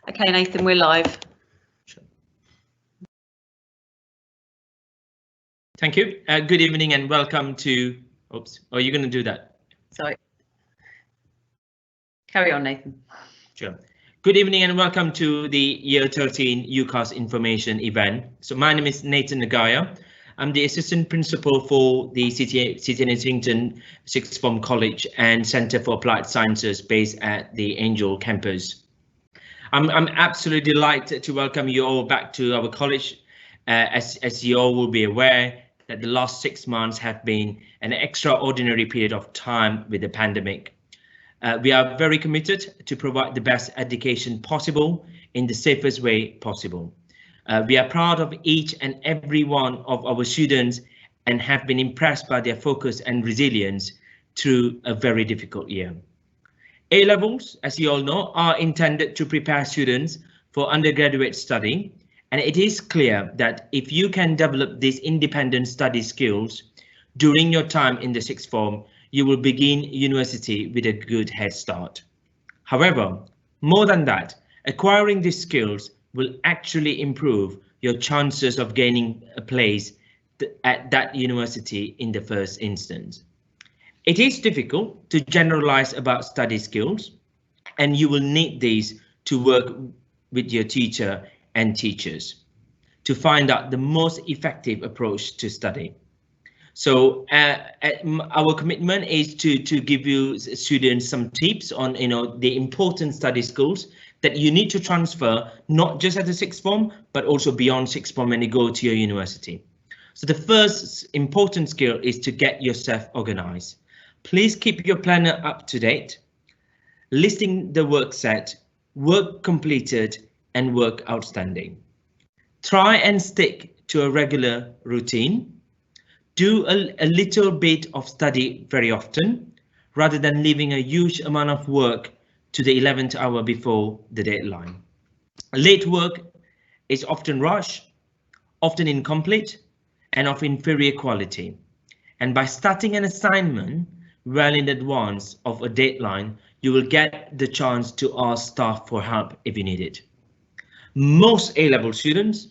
Okay, Nathan, we're live. Sure. Thank you. Good evening and welcome to. Oops. Oh, you're going to do that. Sorry. Carry on, Nathan. Sure. Good evening and welcome to the Year 13 UCAS information event. So my name is Nathan Nagaya. I'm the assistant principal for the City and Islington Sixth Form College and Centre for Applied Sciences based at the Angel campus. I'm absolutely delighted to welcome you all back to our college. As you all will be aware that the last 6 months have been an extraordinary period of time with the pandemic. We are very committed to provide the best education possible in the safest way possible. We are proud of each and every one of our students and have been impressed by their focus and resilience through a very difficult year. A-levels, as you all know, are intended to prepare students for undergraduate study, and it is clear that if you can develop these independent study skills during your time in the sixth form, you will begin university with a good head start. However, more than that, acquiring these skills will actually improve your chances of gaining a place at that university in the first instance. It is difficult to generalize about study skills, and you will need these to work with your teacher and teachers to find out the most effective approach to study. So our commitment is to give you students some tips on the important study skills that you need to transfer, not just at the sixth form, but also beyond sixth form when you go to your university. So the first important skill is to get yourself organized. Please keep your planner up to date, listing the work set, work completed, and work outstanding. Try and stick to a regular routine. Do a little bit of study very often, rather than leaving a huge amount of work to the 11th hour before the deadline. Late work is often rushed, often incomplete, and of inferior quality. And by starting an assignment well in advance of a deadline, you will get the chance to ask staff for help if you need it. Most A-level students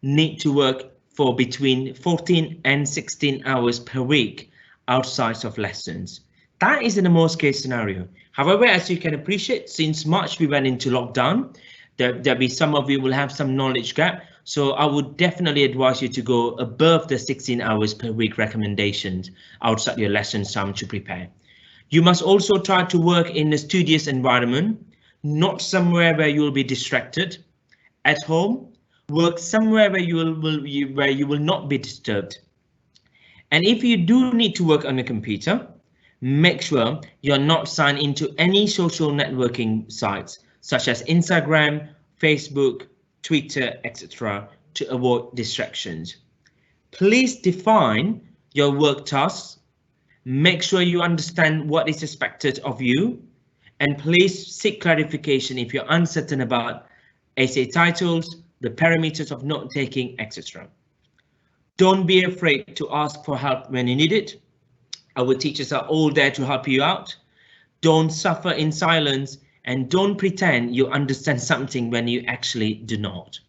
need to work for between 14 and 16 hours per week outside of lessons. That is in the most case scenario. However, as you can appreciate, since March we went into lockdown, there'll be some of you will have some knowledge gap. So I would definitely advise you to go above the 16 hours per week recommendations outside your lesson time to prepare. You must also try to work in a studious environment, not somewhere where you will be distracted. At home, work somewhere where you will not be disturbed. And if you do need to work on a computer, make sure you're not signed into any social networking sites such as Instagram, Facebook, Twitter, etc. to avoid distractions. Please define your work tasks. Make sure you understand what is expected of you, and please seek clarification if you're uncertain about essay titles, the parameters of note taking, etc. Don't be afraid to ask for help when you need it. Our teachers are all there to help you out. Don't suffer in silence, and don't pretend you understand something when you actually do not.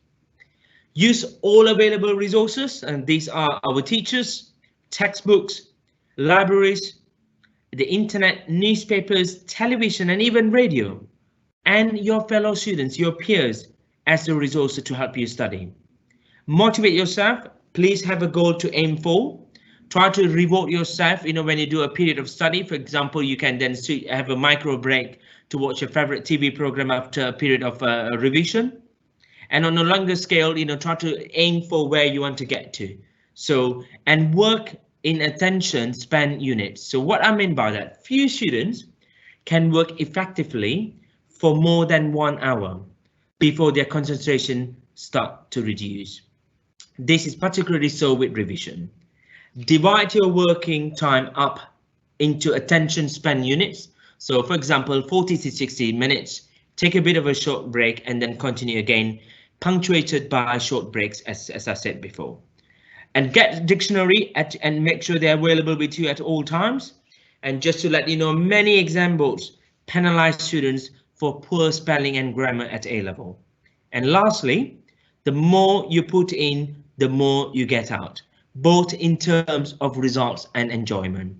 Use all available resources, and these are our teachers, textbooks, libraries, the internet, newspapers, television, and even radio, and your fellow students, your peers, as a resource to help you study. Motivate yourself. Please have a goal to aim for. Try to reward yourself, when you do a period of study. For example, you can then have a micro break to watch your favorite TV program after a period of revision. And on a longer scale, try to aim for where you want to get to. So, and work in attention span units. So what I mean by that, few students can work effectively for more than 1 hour before their concentration start to reduce. This is particularly so with revision. Divide your working time up into attention span units. So for example, 40 to 60 minutes, take a bit of a short break and then continue again, punctuated by short breaks, as I said before. And get a dictionary and make sure they're available with you at all times. And just to let you know, many exam boards penalize students for poor spelling and grammar at A level. And lastly, the more you put in, the more you get out, both in terms of results and enjoyment.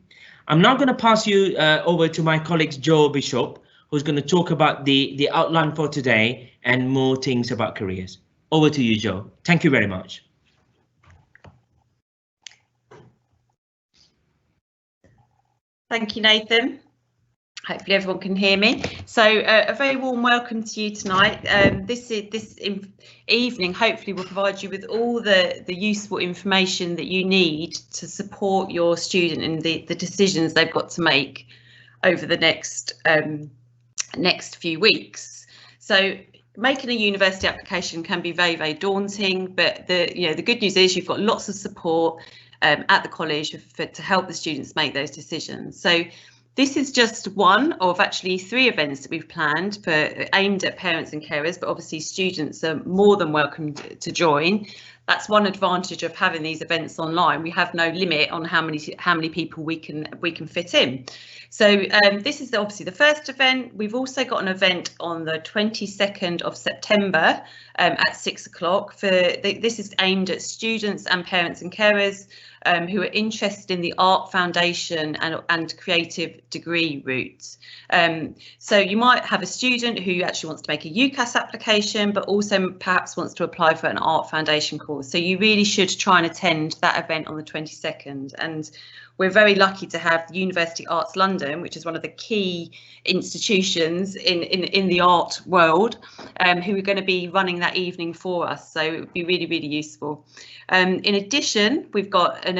I'm now going to pass you over to my colleague Joe Bishop, who's going to talk about the outline for today and more things about careers. Over to you, Joe. Thank you very much. Thank you, Nathan. Hopefully everyone can hear me. So a very warm welcome to you tonight. This evening hopefully will provide you with all the useful information that you need to support your student in the decisions they've got to make over the next few weeks. So making a university application can be very, very daunting, but the good news is you've got lots of support at the college to help the students make those decisions. So this is just one of actually 3 events that we've planned aimed at parents and carers, but obviously students are more than welcome to join. That's one advantage of having these events online. We have no limit on how many people we can fit in. So this is obviously the first event. We've also got an event on the 22nd of September at 6 o'clock. This is aimed at students and parents and carers who are interested in the art foundation and creative degree route. So you might have a student who actually wants to make a UCAS application, but also perhaps wants to apply for an art foundation course. So you really should try and attend that event on the 22nd. And we're very lucky to have the University Arts London, which is one of the key institutions in the art world, who are going to be running that evening for us. So it would be really, really useful. In addition, we've got an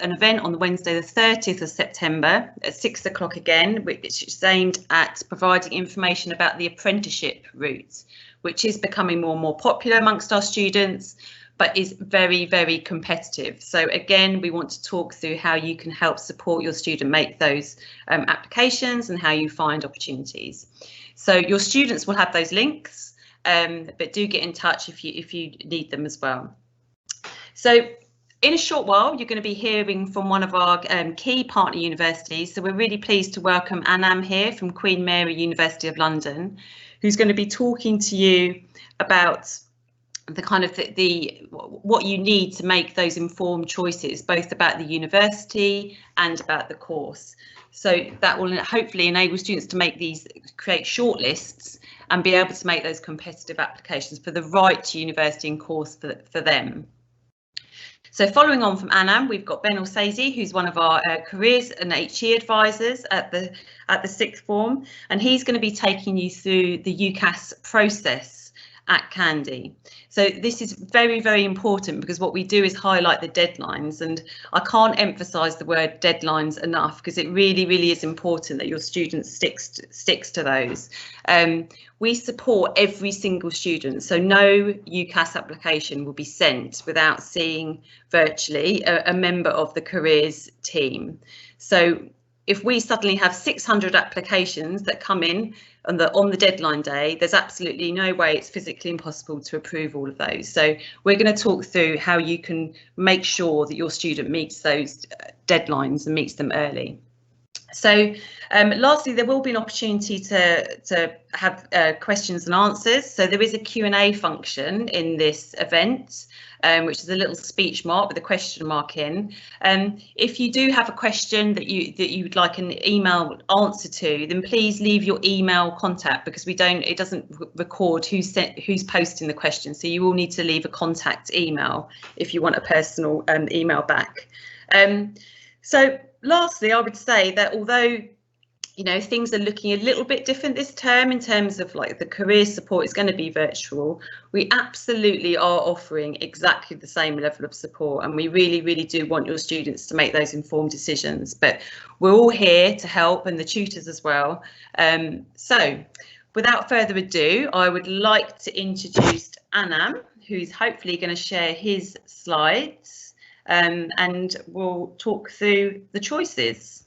event on the Wednesday, the 30th of September at 6 o'clock again, which is aimed at providing information about the apprenticeship route, which is becoming more and more popular amongst our students, but is very, very competitive. So again, we want to talk through how you can help support your student make those applications and how you find opportunities. So your students will have those links, but do get in touch if you need them as well. So in a short while, you're going to be hearing from one of our key partner universities. So we're really pleased to welcome Anam here from Queen Mary University of London, who's going to be talking to you about the kind of what you need to make those informed choices, both about the university and about the course. So that will hopefully enable students to create shortlists and be able to make those competitive applications for the right university and course for them. So following on from Anam, we've got Ben Orsazy, who's one of our careers and HE advisors at the sixth form, and he's going to be taking you through the UCAS process at Candy. So this is very, very important because what we do is highlight the deadlines, and I can't emphasize the word deadlines enough because it really, really is important that your student sticks to those. We support every single student, so no UCAS application will be sent without seeing virtually a member of the careers team. So if we suddenly have 600 applications that come in on the deadline day, there's absolutely no way it's physically impossible to approve all of those. So we're going to talk through how you can make sure that your student meets those deadlines and meets them early. So lastly, there will be an opportunity to have questions and answers. So there is a Q&A function in this event, which is a little speech mark with a question mark in. If you do have a question that you would like an email answer to, then please leave your email contact, because it doesn't record who's posting the question. So you will need to leave a contact email if you want a personal email back. So lastly, I would say that although things are looking a little bit different this term in terms of like the career support is going to be virtual, we absolutely are offering exactly the same level of support, and we really, really do want your students to make those informed decisions. But we're all here to help, and the tutors as well. So without further ado, I would like to introduce Anam, who's hopefully going to share his slides, and we'll talk through the choices.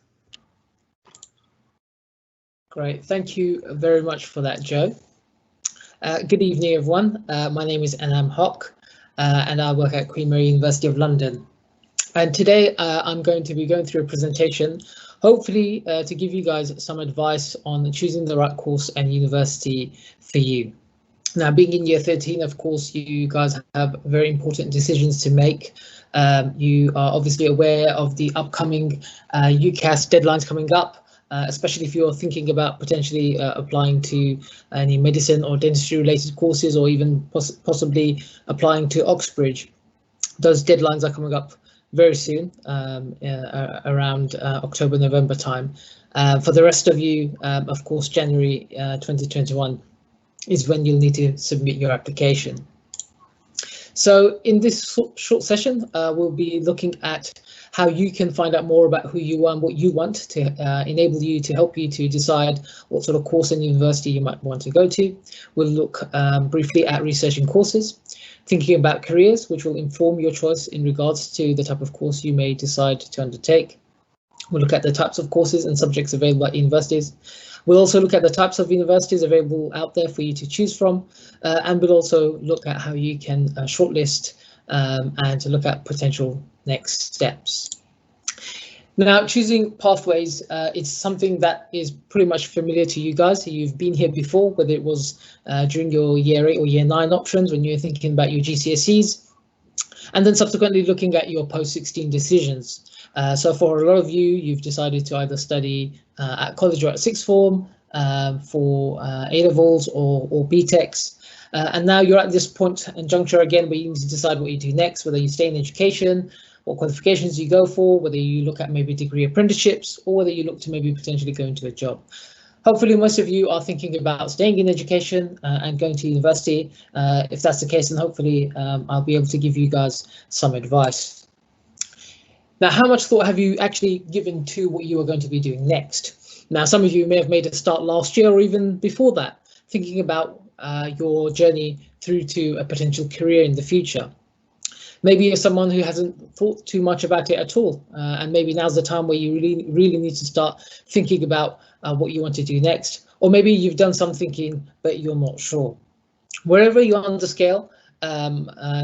Great, thank you very much for that, Joe. Good evening, everyone. My name is Anam Hock, and I work at Queen Mary University of London. And today I'm going to be going through a presentation, hopefully to give you guys some advice on choosing the right course and university for you. Now, being in year 13, of course, you guys have very important decisions to make. You are obviously aware of the upcoming UCAS deadlines coming up, especially if you're thinking about potentially applying to any medicine or dentistry related courses, or even possibly applying to Oxbridge. Those deadlines are coming up very soon, around October, November time. For the rest of you, of course, January 2021 is when you'll need to submit your application. So in this short session, we'll be looking at how you can find out more about who you are and what you want to enable you to help you to decide what sort of course and university you might want to go to. We'll look briefly at researching courses, thinking about careers, which will inform your choice in regards to the type of course you may decide to undertake. We'll look at the types of courses and subjects available at universities. We'll also look at the types of universities available out there for you to choose from, and we'll also look at how you can shortlist and to look at potential next steps. Now, choosing pathways, it's something that is pretty much familiar to you guys. You've been here before, whether it was during your year 8 or year 9 options when you're thinking about your GCSEs, and then subsequently looking at your post-16 decisions. So for a lot of you, you've decided to either study at college or at sixth form for A-levels or BTECs. And now you're at this point and juncture again where you need to decide what you do next, whether you stay in education, what qualifications you go for, whether you look at maybe degree apprenticeships, or whether you look to maybe potentially go into a job. Hopefully most of you are thinking about staying in education and going to university. If that's the case, then hopefully I'll be able to give you guys some advice. Now, how much thought have you actually given to what you are going to be doing next? Now, some of you may have made a start last year or even before that, thinking about your journey through to a potential career in the future. Maybe you're someone who hasn't thought too much about it at all, and maybe now's the time where you really need to start thinking about what you want to do next. Or maybe you've done some thinking, but you're not sure. Wherever you're on the scale,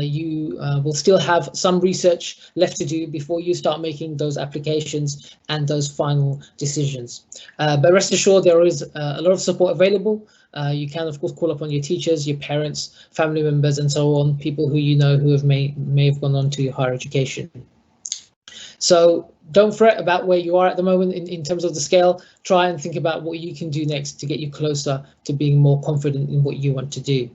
you will still have some research left to do before you start making those applications and those final decisions. But rest assured, there is a lot of support available. You can, of course, call upon your teachers, your parents, family members, and so on, people who you know who have may have gone on to higher education. So don't fret about where you are at the moment in terms of the scale. Try and think about what you can do next to get you closer to being more confident in what you want to do.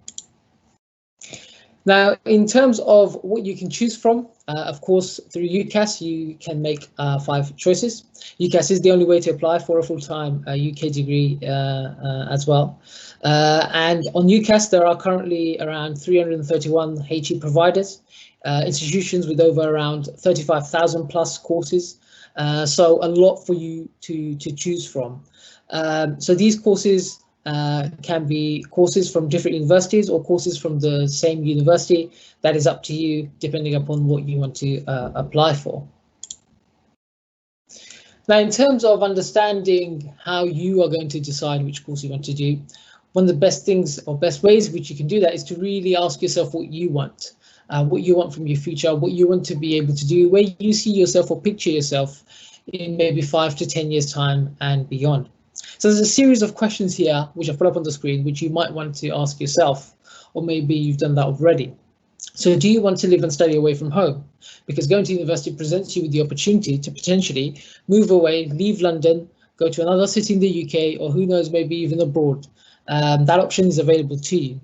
Now, in terms of what you can choose from, of course, through UCAS, you can make 5 choices. UCAS is the only way to apply for a full-time UK degree as well. And on UCAS, there are currently around 331 HE providers, institutions with over around 35,000 plus courses. So a lot for you to choose from. So these courses can be courses from different universities or courses from the same university. That is up to you, depending upon what you want to apply for. Now, in terms of understanding how you are going to decide which course you want to do, one of the best things or best ways which you can do that is to really ask yourself what you want from your future, what you want to be able to do, where you see yourself or picture yourself in maybe 5 to 10 years time and beyond. So there's a series of questions here which I've put up on the screen which you might want to ask yourself, or maybe you've done that already. So do you want to live and study away from home? Because going to university presents you with the opportunity to potentially move away, leave London, go to another city in the UK, or who knows, maybe even abroad. That option is available to you.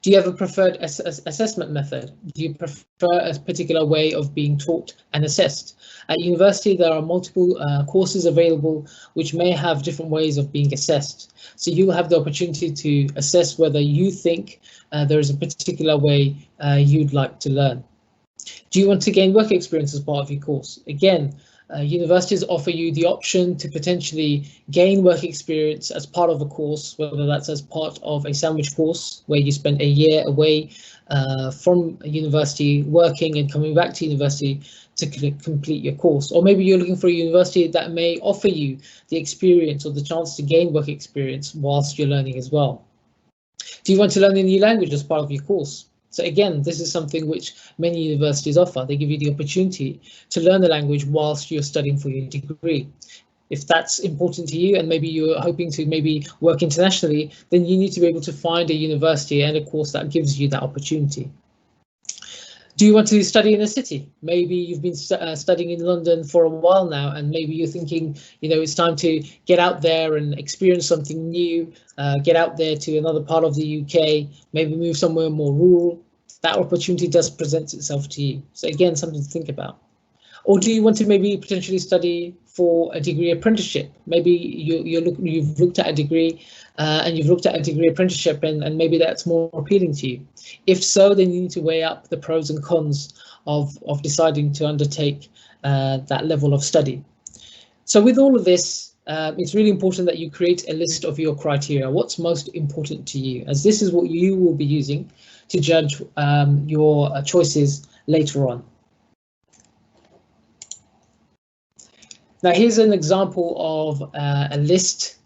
Do you have a preferred assessment method? Do you prefer a particular way of being taught and assessed? At university, there are multiple courses available which may have different ways of being assessed. So you will have the opportunity to assess whether you think there is a particular way you'd like to learn. Do you want to gain work experience as part of your course? Again, universities offer you the option to potentially gain work experience as part of a course, whether that's as part of a sandwich course where you spend a year away from university working and coming back to university to complete your course. Or maybe you're looking for a university that may offer you the experience or the chance to gain work experience whilst you're learning as well. Do you want to learn a new language as part of your course? So again, this is something which many universities offer. They give you the opportunity to learn the language whilst you're studying for your degree. If that's important to you and maybe you're hoping to maybe work internationally, then you need to be able to find a university and a course that gives you that opportunity. Do you want to study in a city? Maybe you've been studying in London for a while now, and maybe you're thinking, you know, it's time to get out there and experience something new, get out there to another part of the UK, maybe move somewhere more rural. That opportunity does present itself to you. So again, something to think about. Or do you want to maybe potentially study for a degree apprenticeship? Maybe you've looked at a degree and you've looked at a degree apprenticeship and maybe that's more appealing to you. If so, then you need to weigh up the pros and cons of deciding to undertake that level of study. So with all of this, it's really important that you create a list of your criteria. What's most important to you, as this is what you will be using to judge your choices later on. Now, here's an example of a list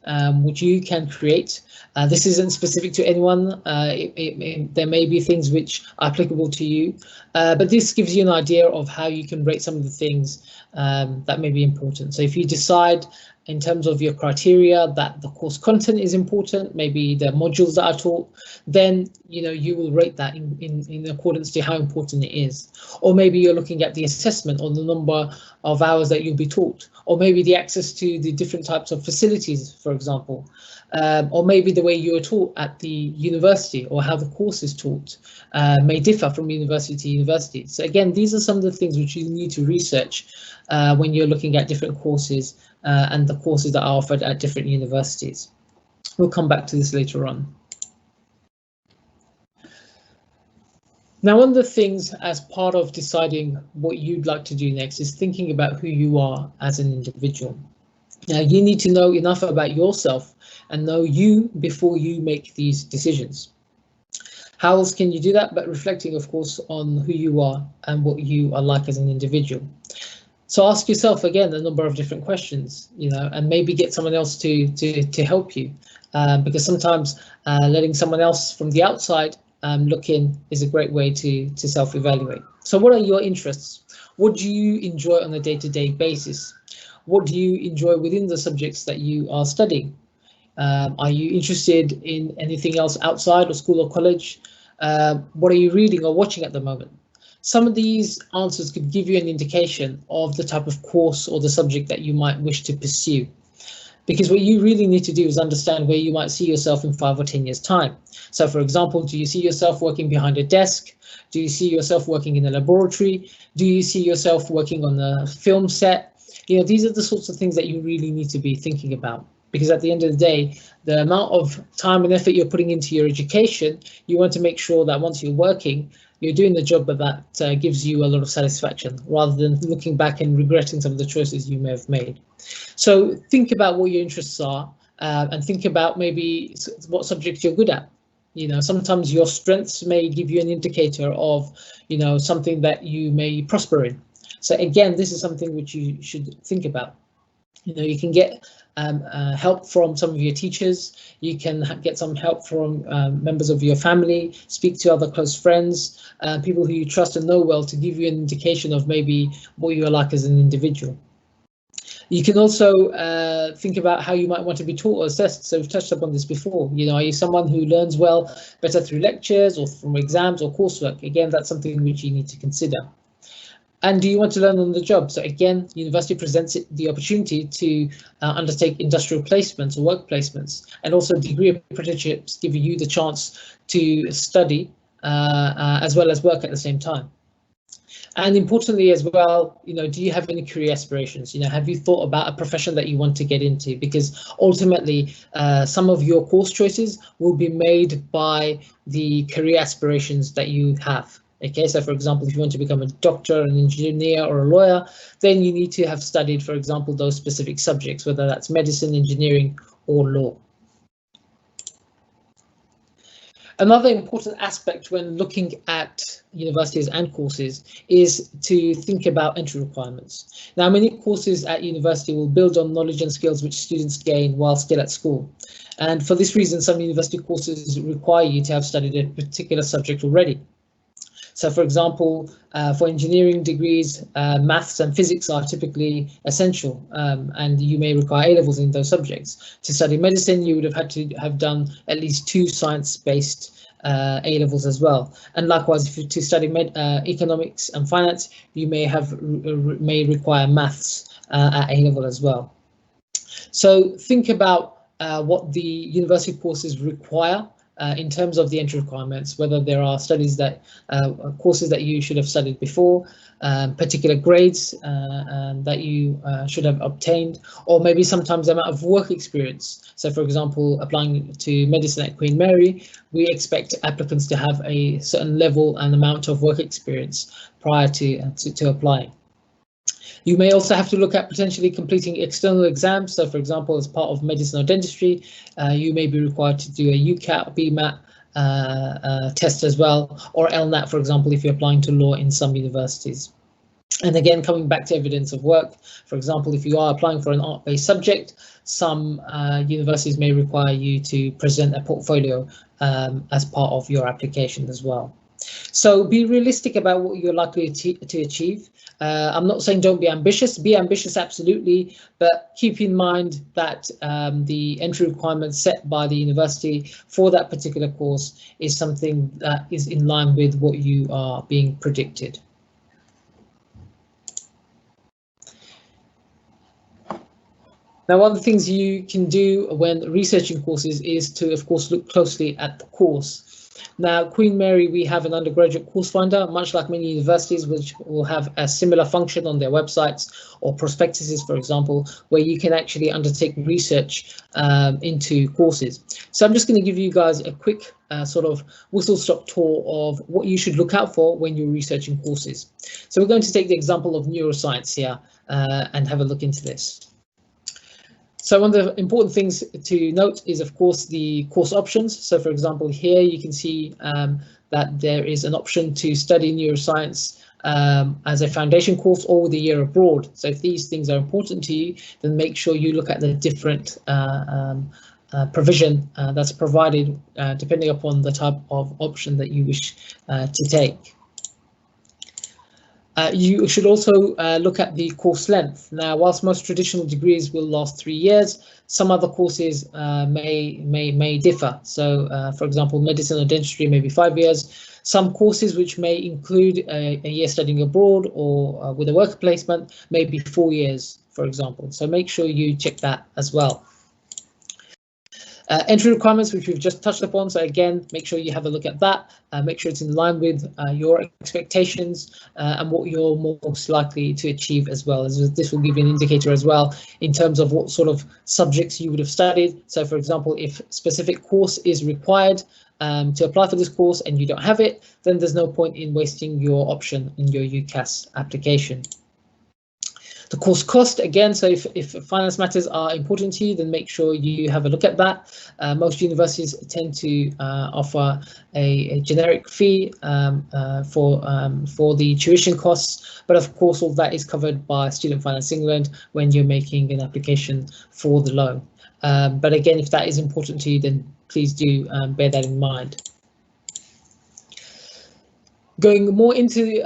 which you can create. This isn't specific to anyone. There may be things which are applicable to you, but this gives you an idea of how you can rate some of the things that may be important. So if you decide in terms of your criteria that the course content is important, maybe the modules that are taught, then you will rate that in accordance to how important it is. Or maybe you're looking at the assessment or the number of hours that you'll be taught, or maybe the access to the different types of facilities, for example, or maybe the way you are taught at the university or how the course is taught may differ from university to university. So again, these are some of the things which you need to research when you're looking at different courses and the courses that are offered at different universities. We'll come back to this later on. Now, one of the things as part of deciding what you'd like to do next is thinking about who you are as an individual. Now, you need to know enough about yourself and know you before you make these decisions. How else can you do that but reflecting, of course, on who you are and what you are like as an individual? So ask yourself again a number of different questions, and maybe get someone else to help you, because sometimes letting someone else from the outside look in is a great way to self-evaluate. So what are your interests? What do you enjoy on a day-to-day basis? What do you enjoy within the subjects that you are studying? Are you interested in anything else outside of school or college? What are you reading or watching at the moment? Some of these answers could give you an indication of the type of course or the subject that you might wish to pursue. Because what you really need to do is understand where you might see yourself in 5 or 10 years' time. So, for example, do you see yourself working behind a desk? Do you see yourself working in a laboratory? Do you see yourself working on a film set? These are the sorts of things that you really need to be thinking about. Because at the end of the day, the amount of time and effort you're putting into your education, you want to make sure that once you're working, you're doing the job that gives you a lot of satisfaction, rather than looking back and regretting some of the choices you may have made. So think about what your interests are and think about maybe what subjects you're good at. Sometimes your strengths may give you an indicator of, something that you may prosper in. So again, this is something which you should think about. You can get help from some of your teachers. You can get some help from members of your family, speak to other close friends, people who you trust and know well, to give you an indication of maybe what you are like as an individual. You can also think about how you might want to be taught or assessed. So we've touched upon this before. Are you someone who learns well better through lectures or from exams or coursework? Again, that's something which you need to consider. And do you want to learn on the job? So again, university presents the opportunity to undertake industrial placements or work placements, and also degree apprenticeships give you the chance to study as well as work at the same time. And importantly as well, do you have any career aspirations? Have you thought about a profession that you want to get into? Because ultimately, some of your course choices will be made by the career aspirations that you have. Okay, so for example, if you want to become a doctor, an engineer, or a lawyer, then you need to have studied, for example, those specific subjects, whether that's medicine, engineering, or law. Another important aspect when looking at universities and courses is to think about entry requirements. Now, many courses at university will build on knowledge and skills which students gain while still at school. And for this reason, some university courses require you to have studied a particular subject already. So for example, for engineering degrees, maths and physics are typically essential, and you may require A-levels in those subjects. To study medicine, you would have had to have done at least 2 science-based A-levels as well. And likewise, if you to study economics and finance, you may require maths at A-level as well. So think about what the university courses require in terms of the entry requirements, whether there are courses that you should have studied before, particular grades that you should have obtained, or maybe sometimes the amount of work experience. So for example, applying to medicine at Queen Mary, we expect applicants to have a certain level and amount of work experience prior to applying. You may also have to look at potentially completing external exams. So for example, as part of medicine or dentistry, you may be required to do a UCAS, BMAT test as well, or LNAT, for example, if you're applying to law in some universities. And again, coming back to evidence of work, for example, if you are applying for an art-based subject, some universities may require you to present a portfolio as part of your application as well. So be realistic about what you're likely to achieve. I'm not saying don't be ambitious absolutely, but keep in mind that the entry requirements set by the university for that particular course is something that is in line with what you are being predicted. Now, one of the things you can do when researching courses is to, of course, look closely at the course. Now, Queen Mary, we have an undergraduate course finder, much like many universities, which will have a similar function on their websites or prospectuses, for example, where you can actually undertake research into courses. So I'm just going to give you guys a quick sort of whistle-stop tour of what you should look out for when you're researching courses. So we're going to take the example of neuroscience here and have a look into this. So one of the important things to note is, of course, the course options. So, for example, here you can see that there is an option to study neuroscience as a foundation course or with a year abroad. So if these things are important to you, then make sure you look at the different provision that's provided depending upon the type of option that you wish to take. You should also look at the course length. Now, whilst most traditional degrees will last 3 years, some other courses may differ. So, for example, medicine or dentistry may be 5 years. Some courses which may include a year studying abroad or with a work placement may be 4 years, for example. So make sure you check that as well. Entry requirements, which we've just touched upon. So again, make sure you have a look at that. Make sure it's in line with your expectations and what you're most likely to achieve as well. As this will give you an indicator as well in terms of what sort of subjects you would have studied. So for example, if specific course is required to apply for this course and you don't have it, then there's no point in wasting your option in your UCAS application. The course cost, again, so if finance matters are important to you, then make sure you have a look at that. Most universities tend to offer a generic fee for the tuition costs, but of course all that is covered by Student Finance England when you're making an application for the loan. But again, if that is important to you, then please do bear that in mind. Going more into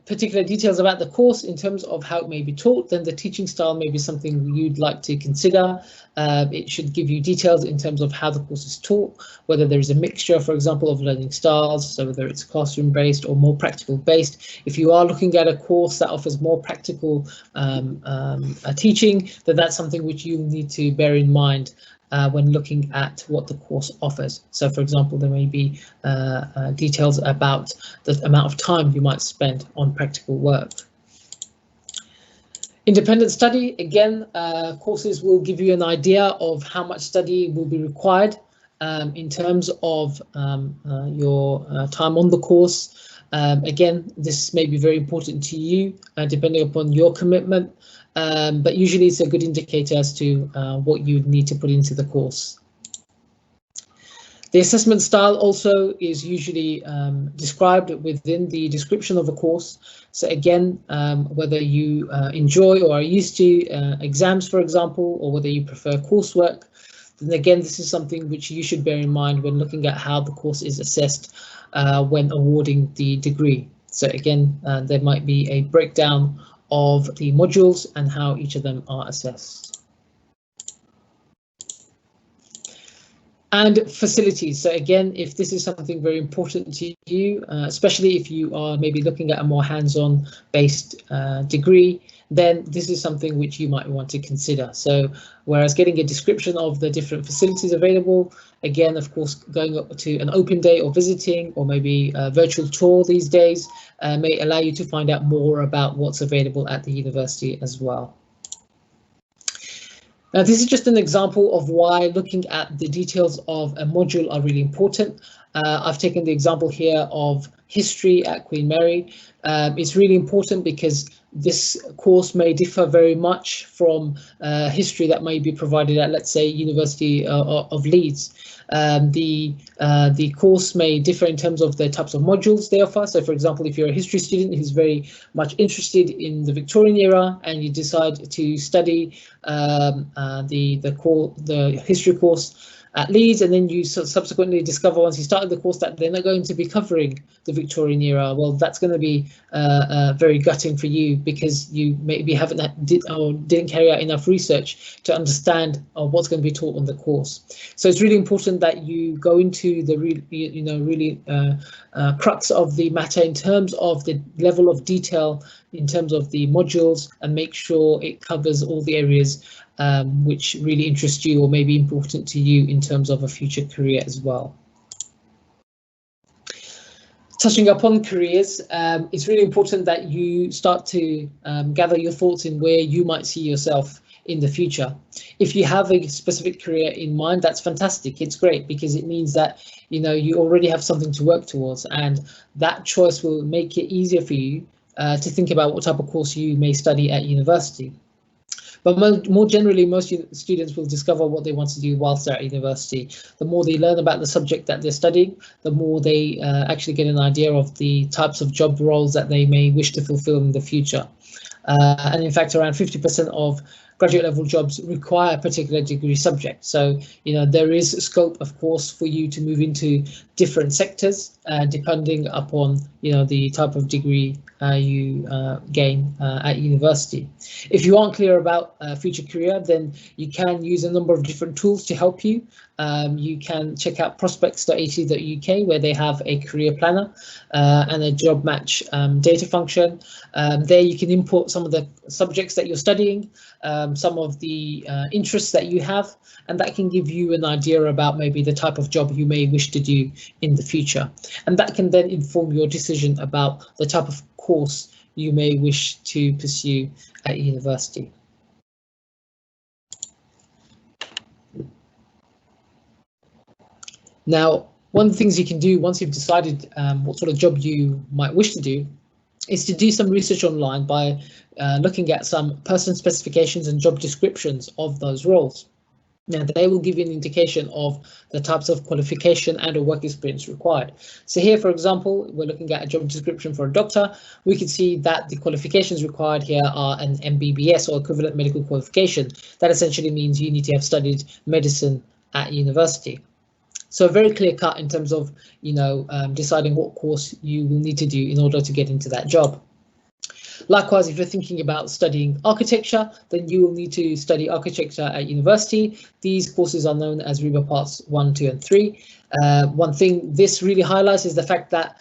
particular details about the course in terms of how it may be taught, then the teaching style may be something you'd like to consider. It should give you details in terms of how the course is taught, whether there is a mixture, for example, of learning styles, so whether it's classroom-based or more practical-based. If you are looking at a course that offers more practical teaching, then that's something which you need to bear in mind when looking at what the course offers. So, for example, there may be details about the amount of time you might spend on practical work. Independent study, again, courses will give you an idea of how much study will be required in terms of your time on the course. Again, this may be very important to you depending upon your commitment. But usually it's a good indicator as to what you need to put into the course. The assessment style also is usually described within the description of a course. So again, whether you enjoy or are used to exams, for example, or whether you prefer coursework, then again, this is something which you should bear in mind when looking at how the course is assessed when awarding the degree. So again, there might be a breakdown of the modules and how each of them are assessed. And facilities. So again, if this is something very important to you, especially if you are maybe looking at a more hands-on based degree, then this is something which you might want to consider. So whereas getting a description of the different facilities available, again, of course, going up to an open day or visiting, or maybe a virtual tour these days may allow you to find out more about what's available at the university as well. Now, this is just an example of why looking at the details of a module are really important. I've taken the example here of history at Queen Mary. It's really important because this course may differ very much from history that may be provided at, let's say, University of Leeds. The course may differ in terms of the types of modules they offer. So, for example, if you're a history student who's very much interested in the Victorian era and you decide to study the history course at Leeds, and then you subsequently discover once you started the course that they're not going to be covering the Victorian era, well, that's going to be very gutting for you, because you maybe didn't carry out enough research to understand what's going to be taught on the course. So it's really important that you go into the really crux of the matter in terms of the level of detail in terms of the modules, and make sure it covers all the areas which really interest you or may be important to you in terms of a future career as well. Touching upon careers, it's really important that you start to gather your thoughts in where you might see yourself in the future. If you have a specific career in mind, that's fantastic. It's great, because it means that you already have something to work towards, and that choice will make it easier for you to think about what type of course you may study at university. But more generally, most students will discover what they want to do whilst they're at university. The more they learn about the subject that they're studying, the more they actually get an idea of the types of job roles that they may wish to fulfill in the future. And in fact, around 50% of graduate level jobs require a particular degree subject. So, there is scope, of course, for you to move into different sectors depending upon, the type of degree you gain at university. If you aren't clear about future career, then you can use a number of different tools to help you. You can check out prospects.ac.uk, where they have a career planner and a job match data function. There you can input some of the subjects that you're studying, some of the interests that you have, and that can give you an idea about maybe the type of job you may wish to do in the future. And that can then inform your decision about the type of course you may wish to pursue at university. Now, one of the things you can do once you've decided what sort of job you might wish to do is to do some research online by looking at some person specifications and job descriptions of those roles. Now, they will give you an indication of the types of qualification and or work experience required. So here, for example, we're looking at a job description for a doctor. We can see that the qualifications required here are an MBBS or equivalent medical qualification. That essentially means you need to have studied medicine at university. So very clear cut in terms of, deciding what course you will need to do in order to get into that job. Likewise, if you're thinking about studying architecture, then you will need to study architecture at university. These courses are known as RIBA Parts 1, 2 and 3. One thing this really highlights is the fact that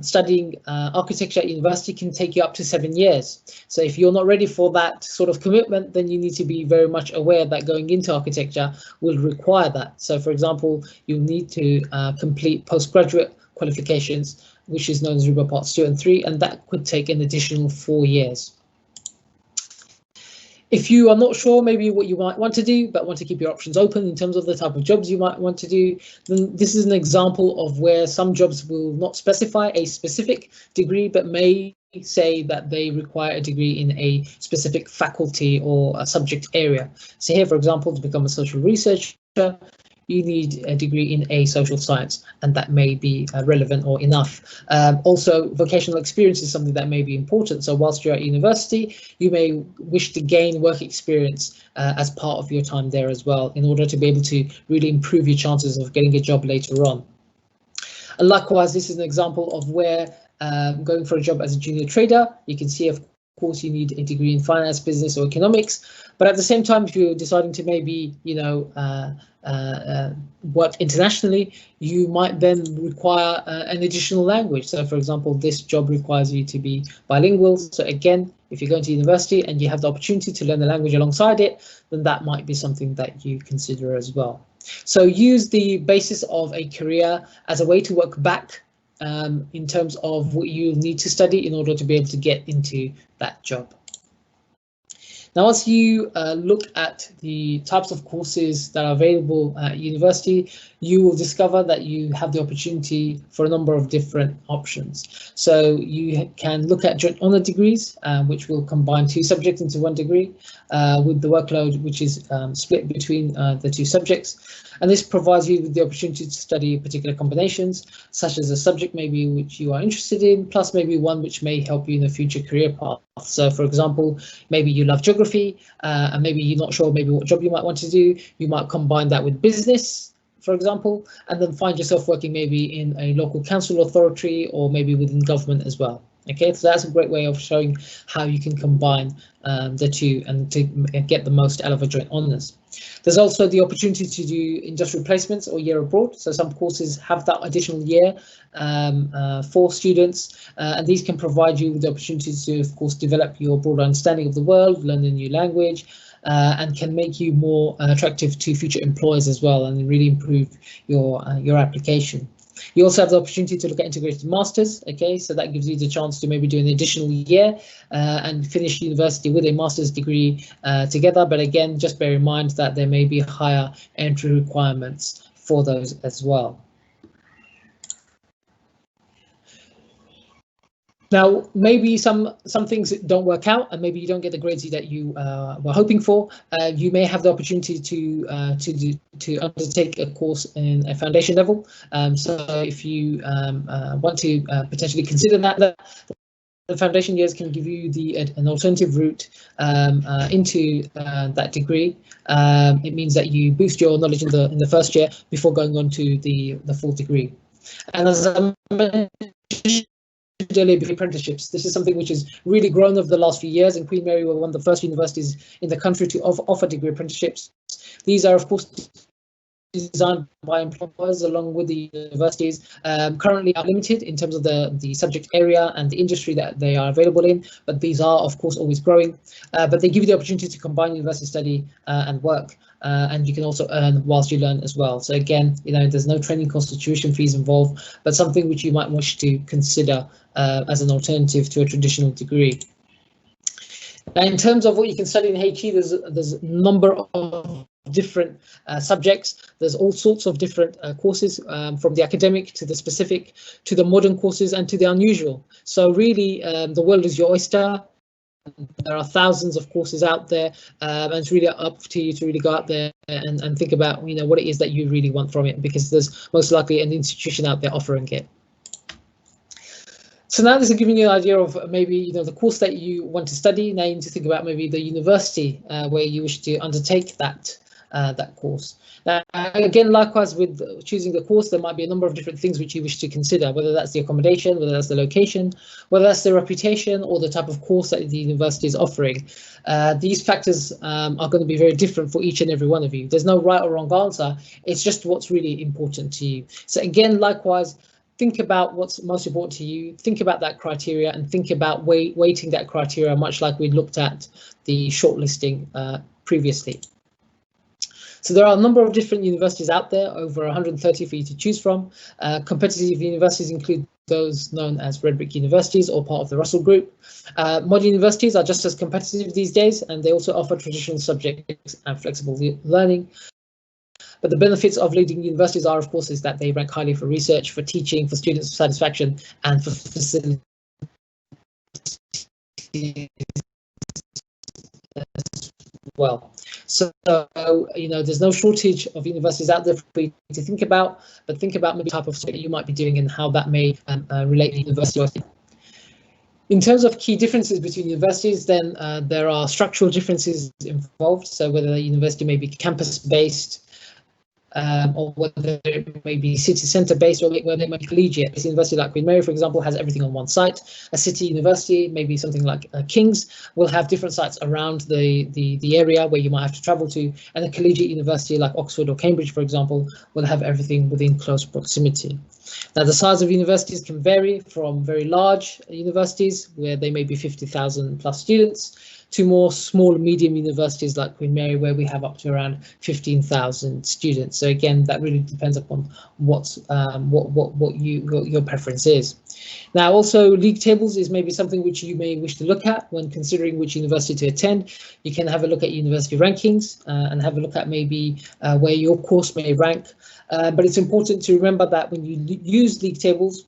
studying architecture at university can take you up to 7 years. So if you're not ready for that sort of commitment, then you need to be very much aware that going into architecture will require that. So for example, you need to complete postgraduate qualifications, which is known as RIBA Parts 2 and 3, and that could take an additional 4 years. If you are not sure maybe what you might want to do, but want to keep your options open in terms of the type of jobs you might want to do, then this is an example of where some jobs will not specify a specific degree, but may say that they require a degree in a specific faculty or a subject area. So here, for example, to become a social researcher, you need a degree in a social science, and that may be relevant or enough. Also, vocational experience is something that may be important. So whilst you're at university, you may wish to gain work experience as part of your time there as well, in order to be able to really improve your chances of getting a job later on. And likewise, this is an example of where going for a job as a junior trader, you can see, of course, you need a degree in finance, business, or economics. But at the same time, if you're deciding to maybe, work internationally, you might then require an additional language. So, for example, this job requires you to be bilingual. So again, if you're going to university and you have the opportunity to learn the language alongside it, then that might be something that you consider as well. So use the basis of a career as a way to work back in terms of what you need to study in order to be able to get into that job. Now, as you look at the types of courses that are available at university, you will discover that you have the opportunity for a number of different options. So you can look at joint honour degrees, which will combine 2 subjects into 1 degree with the workload which is split between the 2 subjects. And this provides you with the opportunity to study particular combinations, such as a subject maybe which you are interested in, plus maybe one which may help you in a future career path. So, for example, maybe you love geography and maybe you're not sure maybe what job you might want to do. You might combine that with business, for example, and then find yourself working maybe in a local council authority or maybe within government as well. Okay, so that's a great way of showing how you can combine the 2 and to get the most out of a joint honours. There's also the opportunity to do industrial placements or year abroad. So some courses have that additional year for students, and these can provide you with the opportunity to, of course, develop your broader understanding of the world, learn a new language, and can make you more attractive to future employers as well, and really improve your application. You also have the opportunity to look at integrated masters. Okay, so that gives you the chance to maybe do an additional year and finish university with a master's degree together. But again, just bear in mind that there may be higher entry requirements for those as well. Now, maybe some things don't work out, and maybe you don't get the grades that you were hoping for. You may have the opportunity to undertake a course in a foundation level. So if you want to potentially consider that, the foundation years can give you an alternative route into that degree. It means that you boost your knowledge in the first year before going on to the full degree. And as I mentioned earlier, apprenticeships. This is something which has really grown over the last few years, and Queen Mary were one of the first universities in the country to offer degree apprenticeships. These are, of course, designed by employers along with the universities, currently are limited in terms of the subject area and the industry that they are available in, but these are, of course, always growing. But they give you the opportunity to combine university study and work, and you can also earn whilst you learn as well. So again, there's no training cost or tuition fees involved, but something which you might wish to consider as an alternative to a traditional degree. Now, in terms of what you can study in HE, there's a number of different subjects. There's all sorts of different courses, from the academic to the specific to the modern courses and to the unusual. So really, the world is your oyster. There are thousands of courses out there, and it's really up to you to really go out there and think about what it is that you really want from it, because there's most likely an institution out there offering it. So now this is giving you an idea of maybe the course that you want to study. Now you need to think about maybe the university where you wish to undertake that course. Now, again, likewise with choosing the course, there might be a number of different things which you wish to consider, whether that's the accommodation, whether that's the location, whether that's the reputation or the type of course that the university is offering. These factors are going to be very different for each and every one of you. There's no right or wrong answer. It's just what's really important to you. So again, likewise, think about what's most important to you, think about that criteria, and think about weighting that criteria, much like we looked at the shortlisting previously. So there are a number of different universities out there, over 130 for you to choose from. Competitive universities include those known as red brick universities or part of the Russell Group. Modern universities are just as competitive these days, and they also offer traditional subjects and flexible learning. But the benefits of leading universities are, of course, is that they rank highly for research, for teaching, for student satisfaction, and for facilities as well. So, there's no shortage of universities out there for you to think about, but think about maybe the type of study you might be doing and how that may relate to university. In terms of key differences between universities, then there are structural differences involved. So whether the university may be campus-based, or whether it may be city centre based or whether it may be collegiate. A university like Queen Mary, for example, has everything on one site. A city university, maybe something like King's, will have different sites around the area where you might have to travel to, and a collegiate university like Oxford or Cambridge, for example, will have everything within close proximity. Now, the size of universities can vary from very large universities, where they may be 50,000 plus students, to more small, medium universities like Queen Mary, where we have up to around 15,000 students. So again, that really depends upon what your preference is. Now, also league tables is maybe something which you may wish to look at when considering which university to attend. You can have a look at university rankings and have a look at maybe where your course may rank. But it's important to remember that when you use league tables,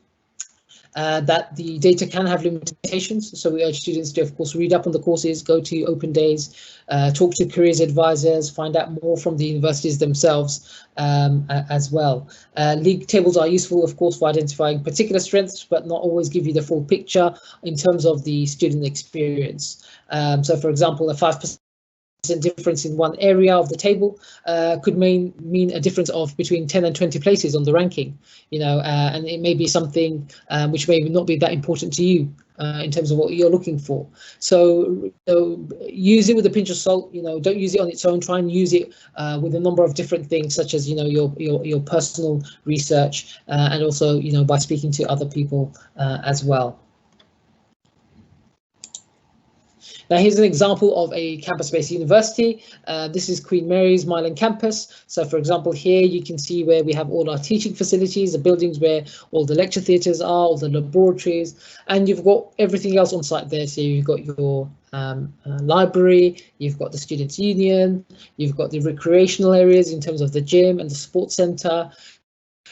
that the data can have limitations. So we urge students to, of course, read up on the courses, go to open days, talk to careers advisors, find out more from the universities themselves as well. League tables are useful, of course, for identifying particular strengths, but not always give you the full picture in terms of the student experience. So, for example, a 5% difference in one area of the table could mean a difference of between 10 and 20 places on the ranking, and it may be something which may not be that important to you in terms of what you're looking for. So use it with a pinch of salt. Don't use it on its own. Try and use it with a number of different things, such as your personal research and also by speaking to other people as well. Now, here's an example of a campus-based university. This is Queen Mary's Milan campus. So, for example, here you can see where we have all our teaching facilities, the buildings where all the lecture theatres are, all the laboratories, and you've got everything else on site there. So you've got your library, you've got the Students' Union, you've got the recreational areas in terms of the gym and the sports centre.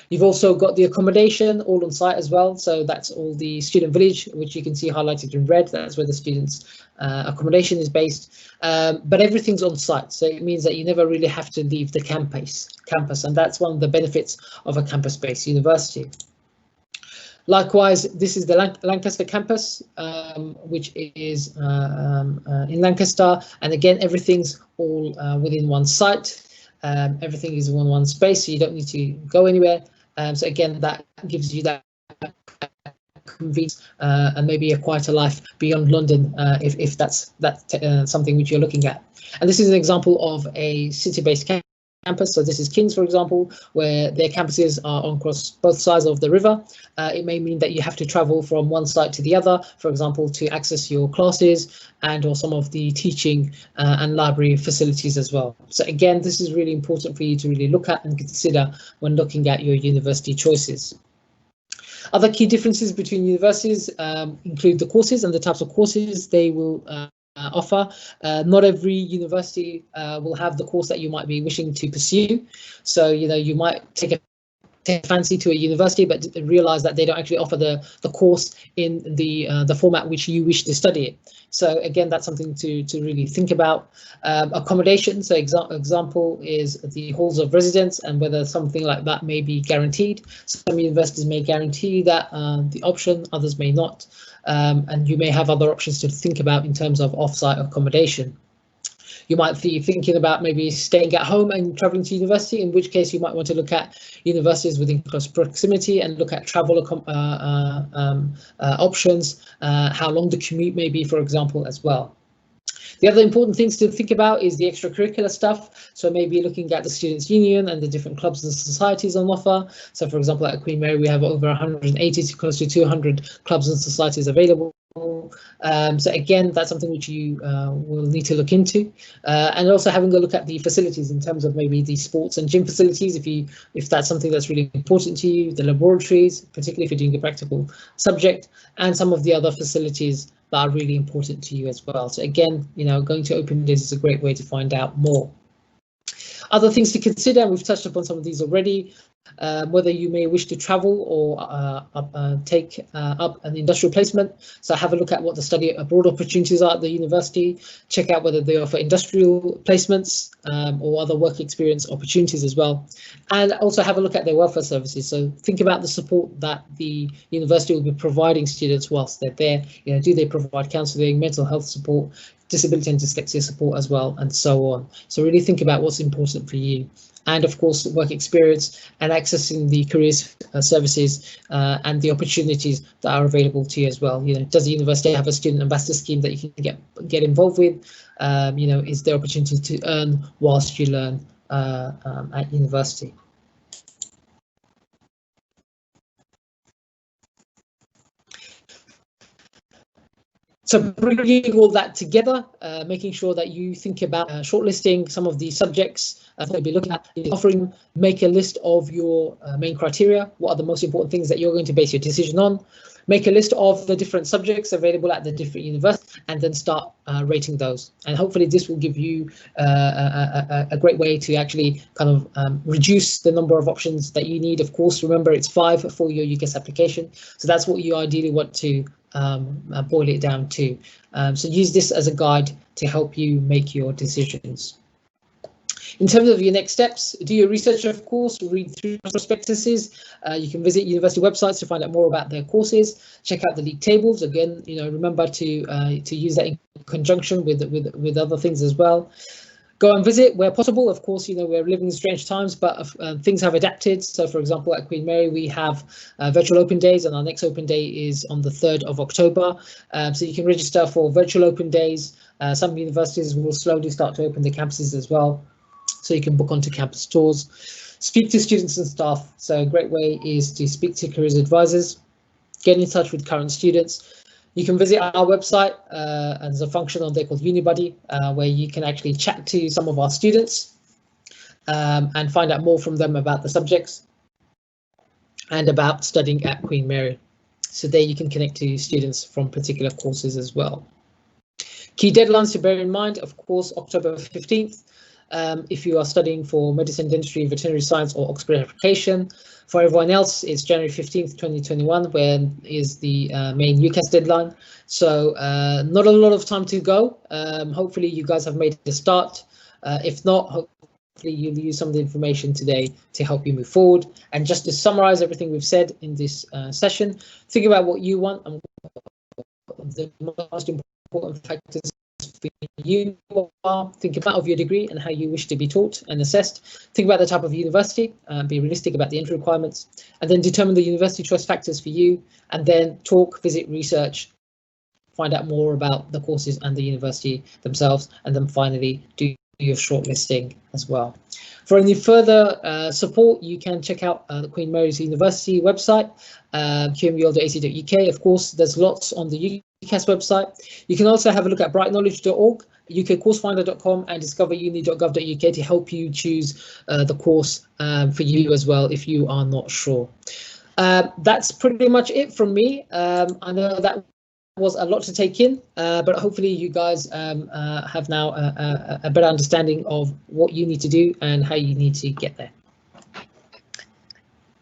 You've also got the accommodation all on site as well. So that's all the student village, which you can see highlighted in red. That's where the students' accommodation is based. But everything's on site. So it means that you never really have to leave the campus. And that's one of the benefits of a campus-based university. Likewise, this is the Lancaster campus, which is in Lancaster. And again, everything's all within one site. Everything is in one space, so you don't need to go anywhere. So again, that gives you that convenience and maybe a quieter life beyond London, if that's something which you're looking at. And this is an example of a city-based campus. So this is King's, for example, where their campuses are across both sides of the river. It may mean that you have to travel from one site to the other, for example, to access your classes and or some of the teaching and library facilities as well. So again, this is really important for you to really look at and consider when looking at your university choices. Other key differences between universities include the courses and the types of courses they will offer. Not every university will have the course that you might be wishing to pursue. So, you might take a fancy to a university, but realize that they don't actually offer the course in the format which you wish to study it. So again, that's something to really think about. Accommodation, so example is the halls of residence and whether something like that may be guaranteed. Some universities may guarantee that the option, others may not. And you may have other options to think about in terms of off-site accommodation. You might be thinking about maybe staying at home and traveling to university, in which case you might want to look at universities within close proximity and look at travel options, how long the commute may be, for example, as well. The other important things to think about is the extracurricular stuff. So maybe looking at the Students' Union and the different clubs and societies on offer. So for example, at Queen Mary, we have over 180 to close to 200 clubs and societies available. So again, that's something which you will need to look into, and also having a look at the facilities in terms of maybe the sports and gym facilities, if that's something that's really important to you, the laboratories, particularly if you're doing a practical subject, and some of the other facilities that are really important to you as well. So again, going to open days is a great way to find out more. Other things to consider, and we've touched upon some of these already, whether you may wish to travel or take up an industrial placement. So have a look at what the study abroad opportunities are at the university. Check out whether they offer industrial placements or other work experience opportunities as well. And also have a look at their welfare services. So think about the support that the university will be providing students whilst they're there. Do they provide counselling, mental health support, disability and dyslexia support as well, and so on. So really think about what's important for you and of course work experience, and accessing the careers services and the opportunities that are available to you as well. You know, does the university have a student ambassador scheme that you can get involved with? You know, is there opportunity to earn whilst you learn at university? So bringing all that together, making sure that you think about shortlisting some of the subjects that you'll be looking at, offering, make a list of your main criteria. What are the most important things that you're going to base your decision on? Make a list of the different subjects available at the different universities, and then start rating those. And hopefully this will give you a great way to actually kind of reduce the number of options that you need. Of course, remember it's 5 for your UCAS application. So that's what you ideally want to boil it down to. So use this as a guide to help you make your decisions. In terms of your next steps, do your research, of course, read through prospectuses. You can visit university websites to find out more about their courses, check out the league tables. Again, you know, remember to use that in conjunction with other things as well. Go and visit where possible. Of course, you know, we're living in strange times, but things have adapted. So, for example, at Queen Mary, we have virtual open days, and our next open day is on the 3rd of October. So you can register for virtual open days. Some universities will slowly start to open the campuses as well, so you can book onto campus tours. Speak to students and staff. So a great way is to speak to careers advisors, get in touch with current students. You can visit our website, and there's a function on there called UniBuddy, where you can actually chat to some of our students and find out more from them about the subjects and about studying at Queen Mary. So there you can connect to students from particular courses as well. Key deadlines to bear in mind, of course, October 15th. If you are studying for medicine, dentistry, veterinary science or Oxford application. For everyone else, it's January 15th, 2021, when is the main UCAS deadline. So not a lot of time to go. Hopefully you guys have made a start. If not, hopefully you'll use some of the information today to help you move forward. And just to summarize everything we've said in this session, think about what you want and the most important factors for you are. Think about your degree and how you wish to be taught and assessed. Think about the type of university, be realistic about the entry requirements, and then determine the university choice factors for you, and then talk, visit, research, find out more about the courses and the university themselves, and then finally do your shortlisting as well. For any further support, you can check out the Queen Mary's University website, qmul.ac.uk. Of course, there's lots on the UCAS website. You can also have a look at brightknowledge.org, ukcoursefinder.com and discoveruni.gov.uk to help you choose the course for you as well if you are not sure. That's pretty much it from me. I know that was a lot to take in, but hopefully you guys have now a better understanding of what you need to do and how you need to get there.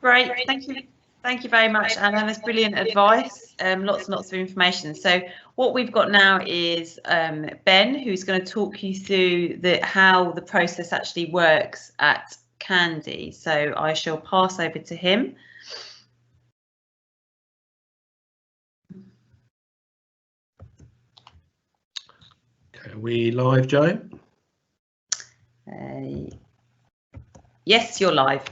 Great, thank you very much, Anna. That's brilliant advice. Lots and lots of information. So what we've got now is Ben, who's going to talk you through how the process actually works at Candy. So I shall pass over to him. Are we live, Joe? Yes, you're live.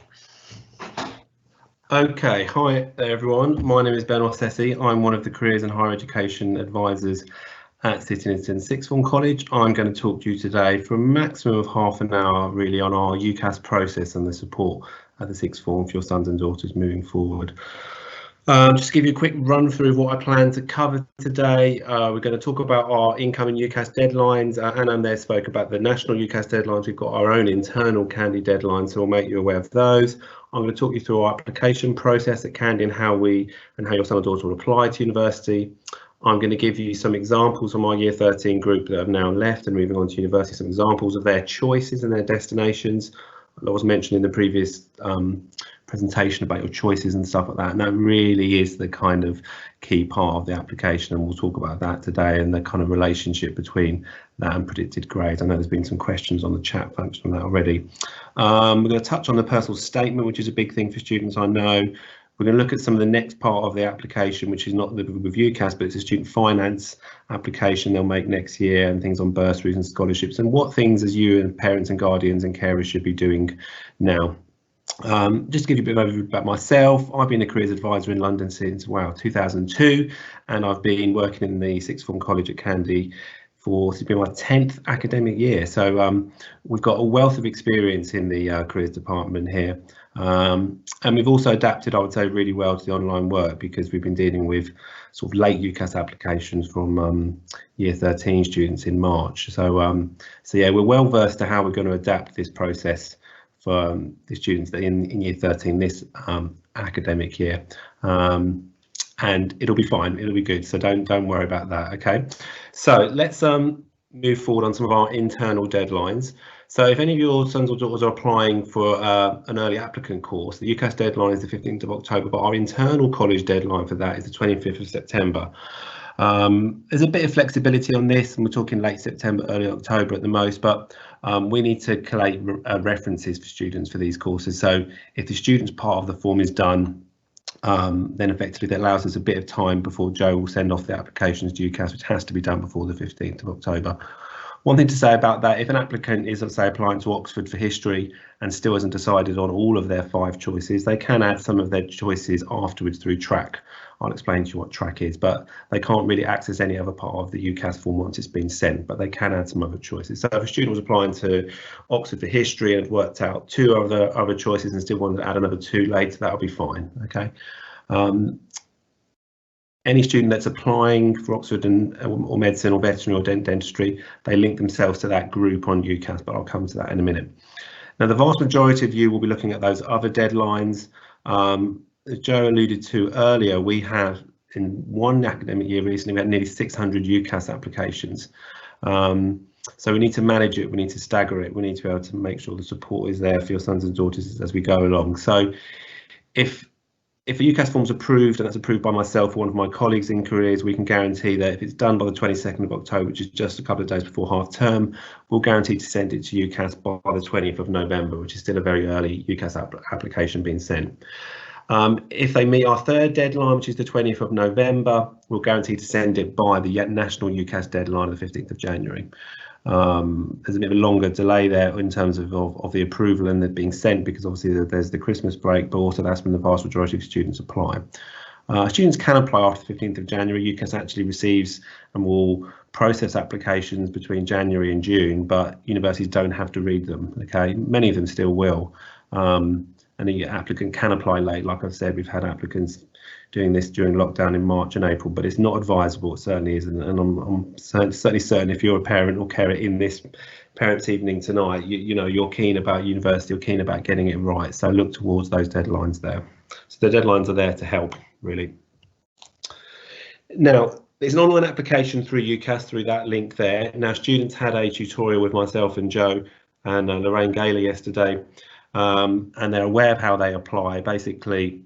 Okay, hi there everyone. My name is Ben Ossesi. I'm one of the Careers and Higher Education Advisors at City Linton Sixth Form College. I'm going to talk to you today for a maximum of half an hour really on our UCAS process and the support at the Sixth Form for your sons and daughters moving forward. Just to give you a quick run through of what I plan to cover today. We're going to talk about our incoming UCAS deadlines. Anam there spoke about the national UCAS deadlines. We've got our own internal Candy deadlines, so we'll make you aware of those. I'm going to talk you through our application process at Candy and how your son or daughter will apply to university. I'm going to give you some examples from our Year 13 group that have now left and moving on to university, some examples of their choices and their destinations. I was mentioned in the previous presentation about your choices and stuff like that, and that really is the kind of key part of the application, and we'll talk about that today and the kind of relationship between that and predicted grades. I know there's been some questions on the chat, thanks for that already. We're going to touch on the personal statement, which is a big thing for students, I know. We're going to look at some of the next part of the application, which is not the with UCAS, but it's a student finance application they'll make next year, and things on bursaries and scholarships, and what things as you and parents and guardians and carers should be doing now. Just to give you a bit of overview about myself, I've been a careers advisor in London since 2002, and I've been working in the sixth form college at Candy for it's been my 10th academic year. So we've got a wealth of experience in the careers department here, and we've also adapted, I would say, really well to the online work, because we've been dealing with sort of late UCAS applications from year 13 students in March. So yeah, we're well versed to how we're going to adapt this process for the students that in year 13 this academic year, and it'll be fine, it'll be good, so don't worry about that. Okay, so let's move forward on some of our internal deadlines. So if any of your sons or daughters are applying for an early applicant course, the UCAS deadline is the 15th of October, but our internal college deadline for that is the 25th of September. There's a bit of flexibility on this, and we're talking late September, early October at the most, but we need to collate references for students for these courses. So if the student's part of the form is done, then effectively that allows us a bit of time before Joe will send off the applications to UCAS, which has to be done before the 15th of October. One thing to say about that, if an applicant is, let's say, applying to Oxford for history and still hasn't decided on all of their 5 choices, they can add some of their choices afterwards through track. I'll explain to you what track is, but they can't really access any other part of the UCAS form once it's been sent, but they can add some other choices. So if a student was applying to Oxford for history and had worked out 2 other choices and still wanted to add another 2 later, that'll be fine. Okay. Any student that's applying for Oxford or medicine or veterinary or dentistry, they link themselves to that group on UCAS, but I'll come to that in a minute. Now, the vast majority of you will be looking at those other deadlines. As Joe alluded to earlier, we have in one academic year recently, we had nearly 600 UCAS applications. So we need to manage it, we need to stagger it, we need to be able to make sure the support is there for your sons and daughters as we go along. So if a UCAS form's approved, and that's approved by myself or one of my colleagues in careers, we can guarantee that if it's done by the 22nd of October, which is just a couple of days before half term, we'll guarantee to send it to UCAS by the 20th of November, which is still a very early UCAS application being sent. If they meet our 3rd deadline, which is the 20th of November, we'll guarantee to send it by the national UCAS deadline of the 15th of January. There's a bit of a longer delay there in terms of the approval and it being sent, because obviously there's the Christmas break, but also that's when the vast majority of students apply. Students can apply after the 15th of January. UCAS actually receives and will process applications between January and June, but universities don't have to read them. Okay, many of them still will. And the applicant can apply late. Like I've said, we've had applicants doing this during lockdown in March and April, but it's not advisable, it certainly isn't. And I'm certainly certain if you're a parent or carer in this parents' evening tonight, you know, you're keen about university, you're keen about getting it right. So look towards those deadlines there. So the deadlines are there to help, really. Now, there's an online application through UCAS, through that link there. Now, students had a tutorial with myself and Joe and Lorraine Gaylor yesterday. And they're aware of how they apply. Basically,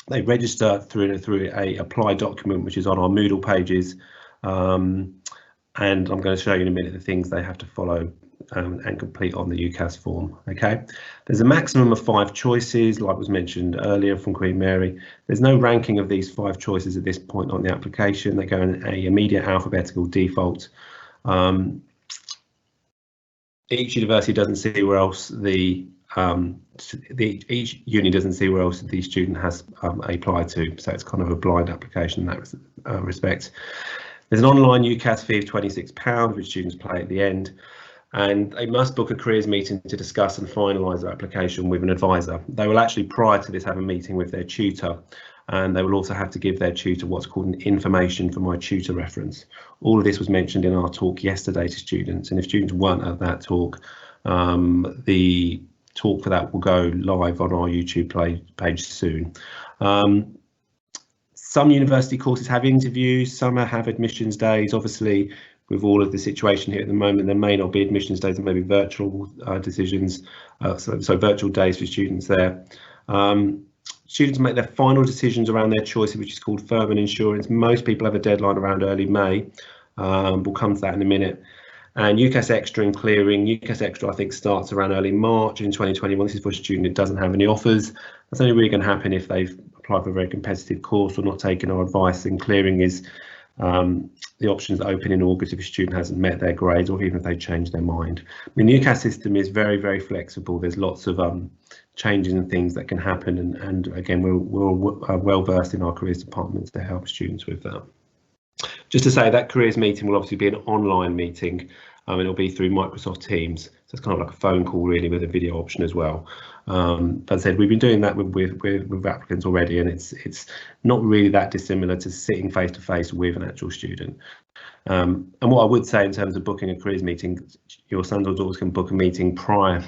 they register through a apply document, which is on our Moodle pages. And I'm going to show you in a minute the things they have to follow and complete on the UCAS form. Okay, there's a maximum of 5 choices, like was mentioned earlier from Queen Mary. There's no ranking of these 5 choices at this point on the application. They go in a immediate alphabetical default. Each university doesn't see where else each uni doesn't see where else the student has applied to, so it's kind of a blind application in that respect. There's an online UCAS fee of £26, which students pay at the end, and they must book a careers meeting to discuss and finalise their application with an advisor. They will actually, prior to this, have a meeting with their tutor, and they will also have to give their tutor what's called an information for my tutor reference. All of this was mentioned in our talk yesterday to students, and if students weren't at that talk, the talk for that will go live on our YouTube page soon. Some university courses have interviews, some have admissions days. Obviously, with all of the situation here at the moment, there may not be admissions days, there may be virtual decisions, so virtual days for students there. Students make their final decisions around their choices, which is called firm and insurance. Most people have a deadline around early May. We'll come to that in a minute. And UCAS Extra and clearing. UCAS Extra, I think, starts around early March in 2021. This is for a student who doesn't have any offers. That's only really going to happen if they've applied apply for a very competitive course or not taking our advice, then clearing is the options open in August if a student hasn't met their grades or even if they change their mind. I mean, the UCAS system is very, very flexible. There's lots of changes and things that can happen, and again, we're well versed in our careers departments to help students with that. Just to say, that careers meeting will obviously be an online meeting. It'll be through Microsoft Teams, so it's kind of like a phone call really, with a video option as well. But as I said, we've been doing that with applicants already, and it's not really that dissimilar to sitting face to face with an actual student. And what I would say in terms of booking a careers meeting, your sons or daughters can book a meeting prior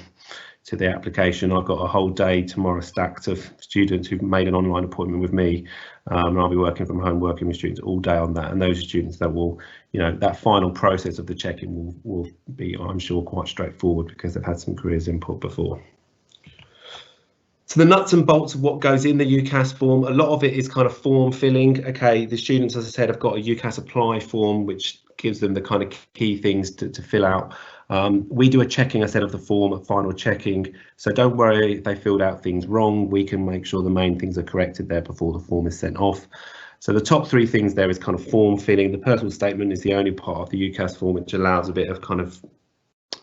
to the application. I've got a whole day tomorrow stacked of students who've made an online appointment with me, and I'll be working from home, working with students all day on that. And those are students that will, you know, that final process of the check-in will be, I'm sure, quite straightforward because they've had some careers input before. So the nuts and bolts of what goes in the UCAS form, a lot of it is kind of form filling. Okay, the students, as I said, have got a UCAS apply form, which gives them the kind of key things to fill out. We do a checking, I said, of the form at final checking, so don't worry if they filled out things wrong. We can make sure the main things are corrected there before the form is sent off. So the top three things there is kind of form filling. The personal statement is the only part of the UCAS form which allows a bit of kind of,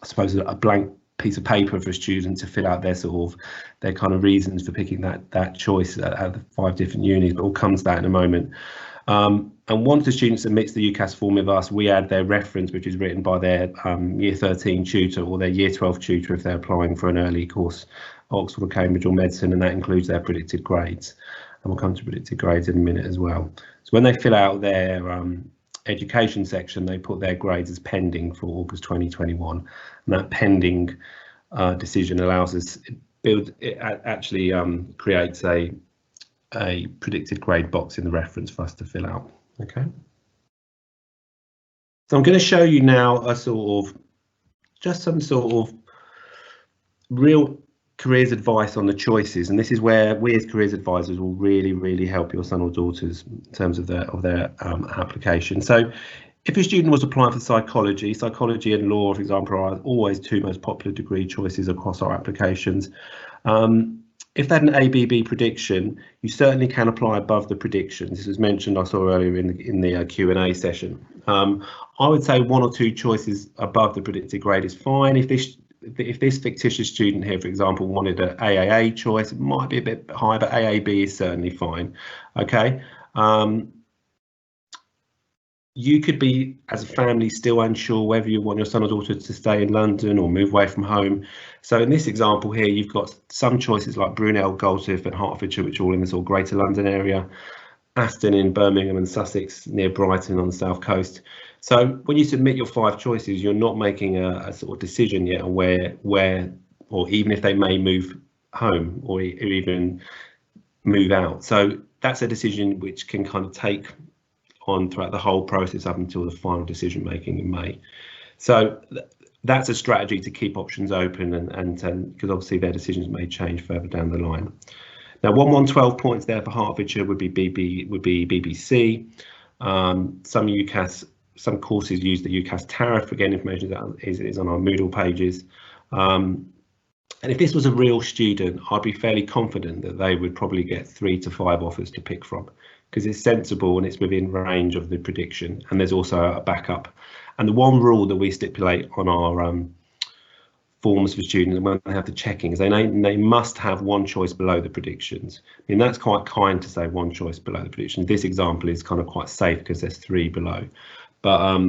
I suppose, a blank piece of paper for a student to fill out their kind of reasons for picking that choice out of the 5 different unis, but we'll come to that in a moment. And once the student submits the UCAS form with us, we add their reference, which is written by their year 13 tutor or their year 12 tutor if they're applying for an early course, Oxford or Cambridge or medicine, and that includes their predicted grades. And we'll come to predicted grades in a minute as well. So when they fill out their education section, they put their grades as pending for August 2021, and that pending decision allows us, it actually creates a predicted grade box in the reference for us to fill out. Okay, so I'm going to show you now some sort of real careers advice on the choices, and this is where we as careers advisors will really help your son or daughters in terms of their application. So if a student was applying for psychology and law, for example, are always 2 most popular degree choices across our applications. If they had an ABB prediction, you certainly can apply above the predictions. This was mentioned, I saw earlier in the Q&A session. I would say 1 or 2 choices above the predicted grade is fine. If this fictitious student here, for example, wanted an AAA choice, it might be a bit high, but AAB is certainly fine. Okay. You could be, as a family, still unsure whether you want your son or daughter to stay in London or move away from home. So in this example here, you've got some choices like Brunel, Goldsmith and Hertfordshire, which are all in this Greater London area, Aston in Birmingham and Sussex near Brighton on the south coast. So when you submit your 5 choices, you're not making a sort of decision yet on where, or even if they may move home or even move out. So that's a decision which can kind of take on throughout the whole process up until the final decision making in May. So that's a strategy to keep options open, and because obviously their decisions may change further down the line. Now 112 points there for Hertfordshire would be BBC. Some courses use the UCAS tariff. Again, information is on our Moodle pages. And if this was a real student, I'd be fairly confident that they would probably get 3 to 5 offers to pick from, because it's sensible and it's within range of the prediction, and there's also a backup. And the one rule that we stipulate on our forms for students when they have the checking is they must have 1 choice below the predictions. I mean, that's quite kind to say 1 choice below the predictions. This example is kind of quite safe because there's 3 below. But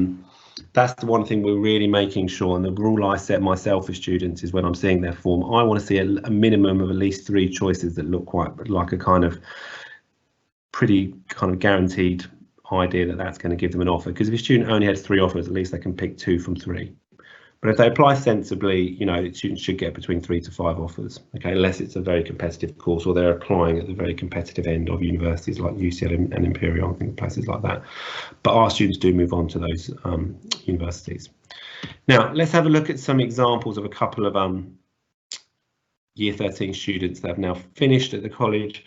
that's the one thing we're really making sure, and the rule I set myself for students is when I'm seeing their form, I want to see a minimum of at least 3 choices that look quite like a kind of pretty kind of guaranteed idea that that's going to give them an offer, because if a student only had 3 offers, at least they can pick 2 from 3. But if they apply sensibly, you know, students should get between 3 to 5 offers, okay, unless it's a very competitive course or they're applying at the very competitive end of universities like UCL and Imperial, I think places like that. But our students do move on to those universities. Now let's have a look at some examples of a couple of year 13 students that have now finished at the college.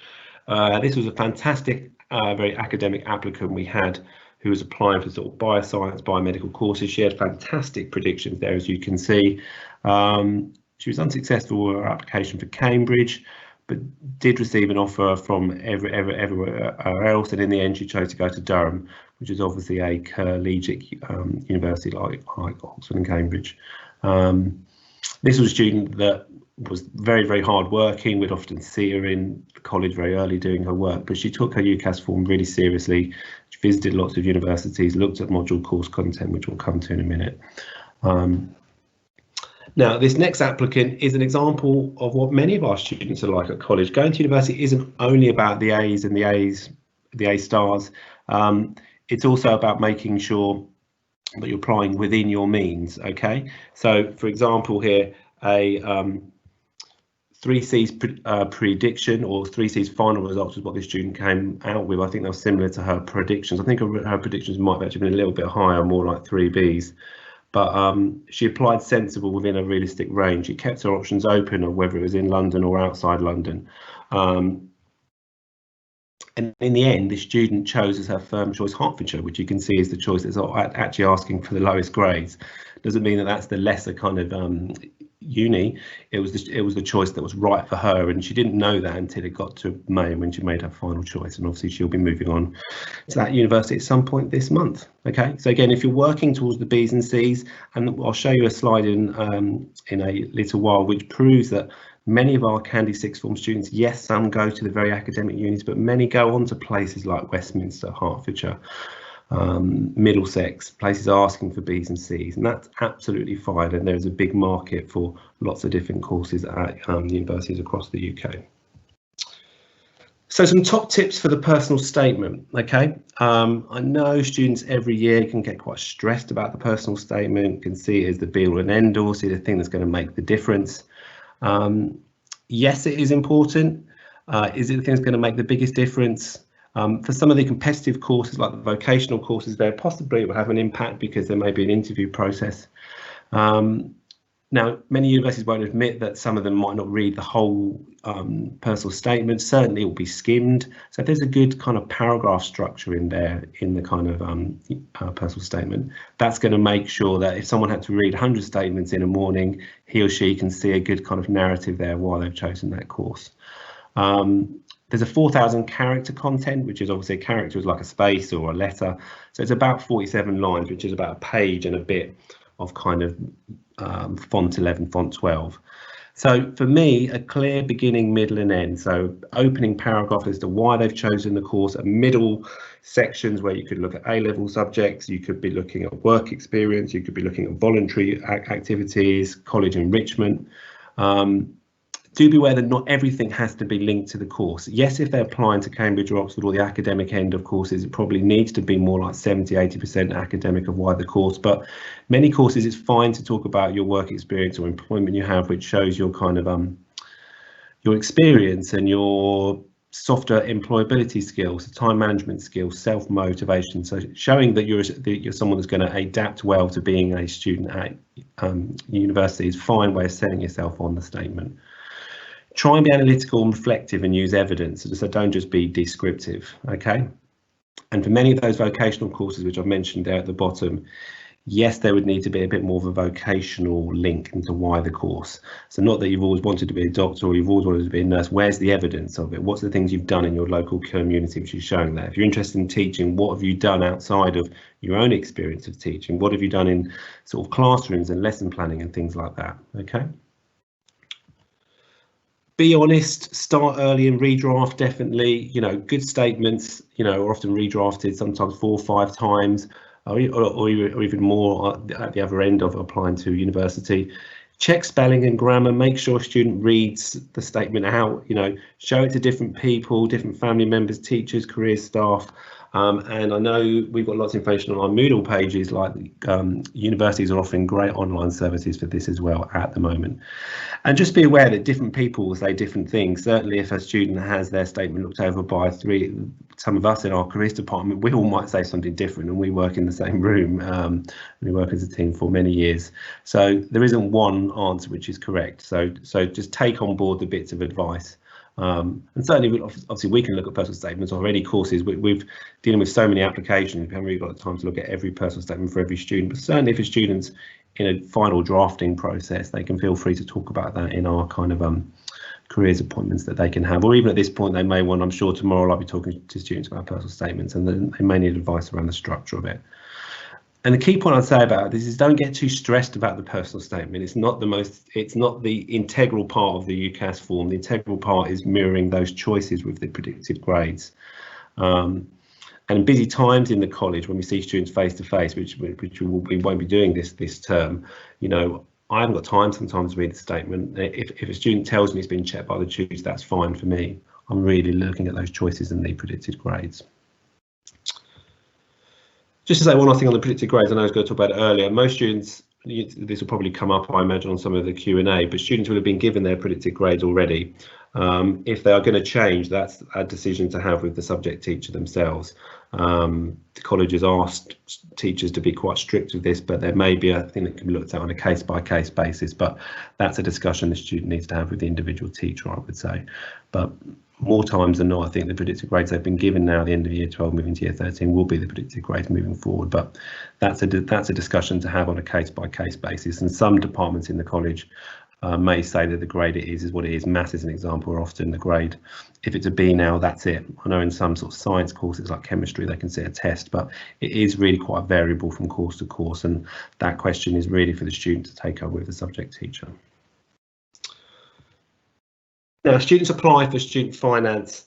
This was a fantastic, very academic applicant we had who was applying for sort of bioscience, biomedical courses. She had fantastic predictions there, as you can see. She was unsuccessful with her application for Cambridge, but did receive an offer from everywhere else, and in the end she chose to go to Durham, which is obviously a collegiate university like Oxford and Cambridge. This was a student that was very hard working. We'd often see her in college very early doing her work, but she took her UCAS form really seriously. She visited lots of universities, looked at module course content, which we'll come to in a minute. Now, this next applicant is an example of what many of our students are like at college. Going to university isn't only about the A's and the A stars. It's also about making sure that you're applying within your means. Okay, so for example here, a 3C's prediction or 3C's final results was what this student came out with. I think that was similar to her predictions. I think her predictions might have actually been a little bit higher, more like 3B's. But she applied sensible within a realistic range. She kept her options open of whether it was in London or outside London. And in the end, the student chose as her firm choice Hertfordshire, which you can see is the choice that's actually asking for the lowest grades. Doesn't mean that that's the lesser kind of uni. It was the choice that was right for her, and she didn't know that until it got to May when she made her final choice. And obviously she'll be moving on to that university at some point this month. Okay, so again, if you're working towards the B's and C's, and I'll show you a slide in a little while which proves that many of our Candy Sixth Form students, yes, some go to the very academic unis, but many go on to places like Westminster, Hertfordshire, Middlesex, places asking for B's and C's, and that's absolutely fine. And there's a big market for lots of different courses at universities across the UK. So some top tips for the personal statement. Okay, I know students every year can get quite stressed about the personal statement, can see it as the be all and end all, see the thing that's going to make the difference. Yes, it is important. Is it the thing that's going to make the biggest difference? For some of the competitive courses, like the vocational courses, there possibly it will have an impact because there may be an interview process. Now, many universities won't admit that some of them might not read the whole personal statement. Certainly, it will be skimmed. So if there's a good kind of paragraph structure in there in the kind of personal statement, that's going to make sure that if someone had to read 100 statements in a morning, he or she can see a good kind of narrative there while they've chosen that course. There's a 4,000 character content, which is obviously a character is like a space or a letter. So it's about 47 lines, which is about a page and a bit of kind of font 11, font 12. So for me, a clear beginning, middle and end. So opening paragraph as to why they've chosen the course, a middle sections where you could look at A-level subjects, you could be looking at work experience, you could be looking at voluntary activities, college enrichment. Do be aware that not everything has to be linked to the course. Yes, if they're applying to Cambridge or Oxford or the academic end of courses, it probably needs to be more like 70–80% academic of why the course. But many courses, it's fine to talk about your work experience or employment you have, which shows your kind of your experience and your softer employability skills, time management skills, self-motivation. So showing that you're someone that's going to adapt well to being a student at university is a fine way of selling yourself on the statement. Try and be analytical and reflective and use evidence, so don't just be descriptive, okay? And for many of those vocational courses, which I've mentioned there at the bottom, yes, there would need to be a bit more of a vocational link into why the course. So not that you've always wanted to be a doctor or you've always wanted to be a nurse, where's the evidence of it? What's the things you've done in your local community which is showing that? If you're interested in teaching, what have you done outside of your own experience of teaching? What have you done in sort of classrooms and lesson planning and things like that, okay? Be honest, start early and redraft, definitely. You know, good statements, you know, are often redrafted sometimes 4 or 5 times, or even more at the other end of applying to university. Check spelling and grammar, make sure a student reads the statement out, you know, show it to different people, different family members, teachers, career staff. And I know we've got lots of information on our Moodle pages, like universities are offering great online services for this as well at the moment. And just be aware that different people will say different things. Certainly if a student has their statement looked over by some of us in our careers department, we all might say something different, and we work in the same room. We work as a team for many years. So there isn't one answer which is correct. So just take on board the bits of advice. And certainly, obviously, we can look at personal statements or any courses. We've dealing with so many applications. We haven't really got the time to look at every personal statement for every student. But certainly, if a student's in a final drafting process, they can feel free to talk about that in our kind of careers appointments that they can have, or even at this point they may want, I'm sure tomorrow I'll be talking to students about personal statements, and then they may need advice around the structure of it. And the key point I'd say about this is don't get too stressed about the personal statement. It's not the integral part of the UCAS form. The integral part is mirroring those choices with the predicted grades. And in busy times in the college, when we see students face to face, which we won't be doing this term, you know, I haven't got time sometimes to read the statement. If a student tells me it's been checked by the tutors, that's fine for me. I'm really looking at those choices and the predicted grades. Just to say one last thing on the predicted grades, I know I was going to talk about it earlier. Most students, this will probably come up, I imagine, on some of the Q&A, but students will have been given their predicted grades already. If they are going to change, that's a decision to have with the subject teacher themselves. The college has asked teachers to be quite strict with this, but there may be a thing that can be looked at on a case-by-case basis, but that's a discussion the student needs to have with the individual teacher, I would say. But more times than not, I think the predicted grades they've been given now at the end of year 12 moving to year 13 will be the predicted grades moving forward, but that's a discussion to have on a case-by-case basis. And some departments in the college may say that the grade it is what it is. Maths is an example, or often the grade, if it's a B now, that's it. I know in some sort of science courses like chemistry they can set a test, but it is really quite variable from course to course, and that question is really for the student to take up with the subject teacher. Now, students apply for student finance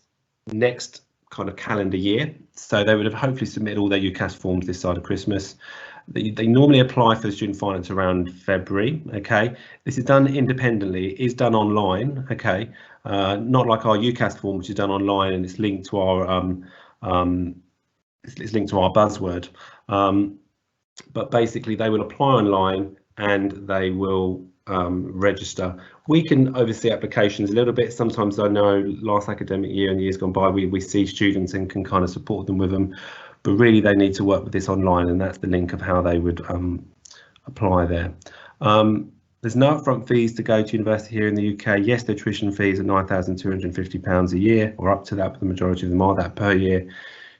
next kind of calendar year, so they would have hopefully submitted all their UCAS forms this side of Christmas. They normally apply for student finance around February. Okay, this is done independently. It is done online. Okay, not like our UCAS form, which is done online and it's linked to our it's linked to our buzzword. But basically, they will apply online and they will register. We can oversee applications a little bit. Sometimes I know last academic year and years gone by, we see students and can kind of support them with them, but really they need to work with this online, and that's the link of how they would apply there. There's no upfront fees to go to university here in the UK. Yes, the tuition fees are £9,250 a year, or up to that, but the majority of them are that per year.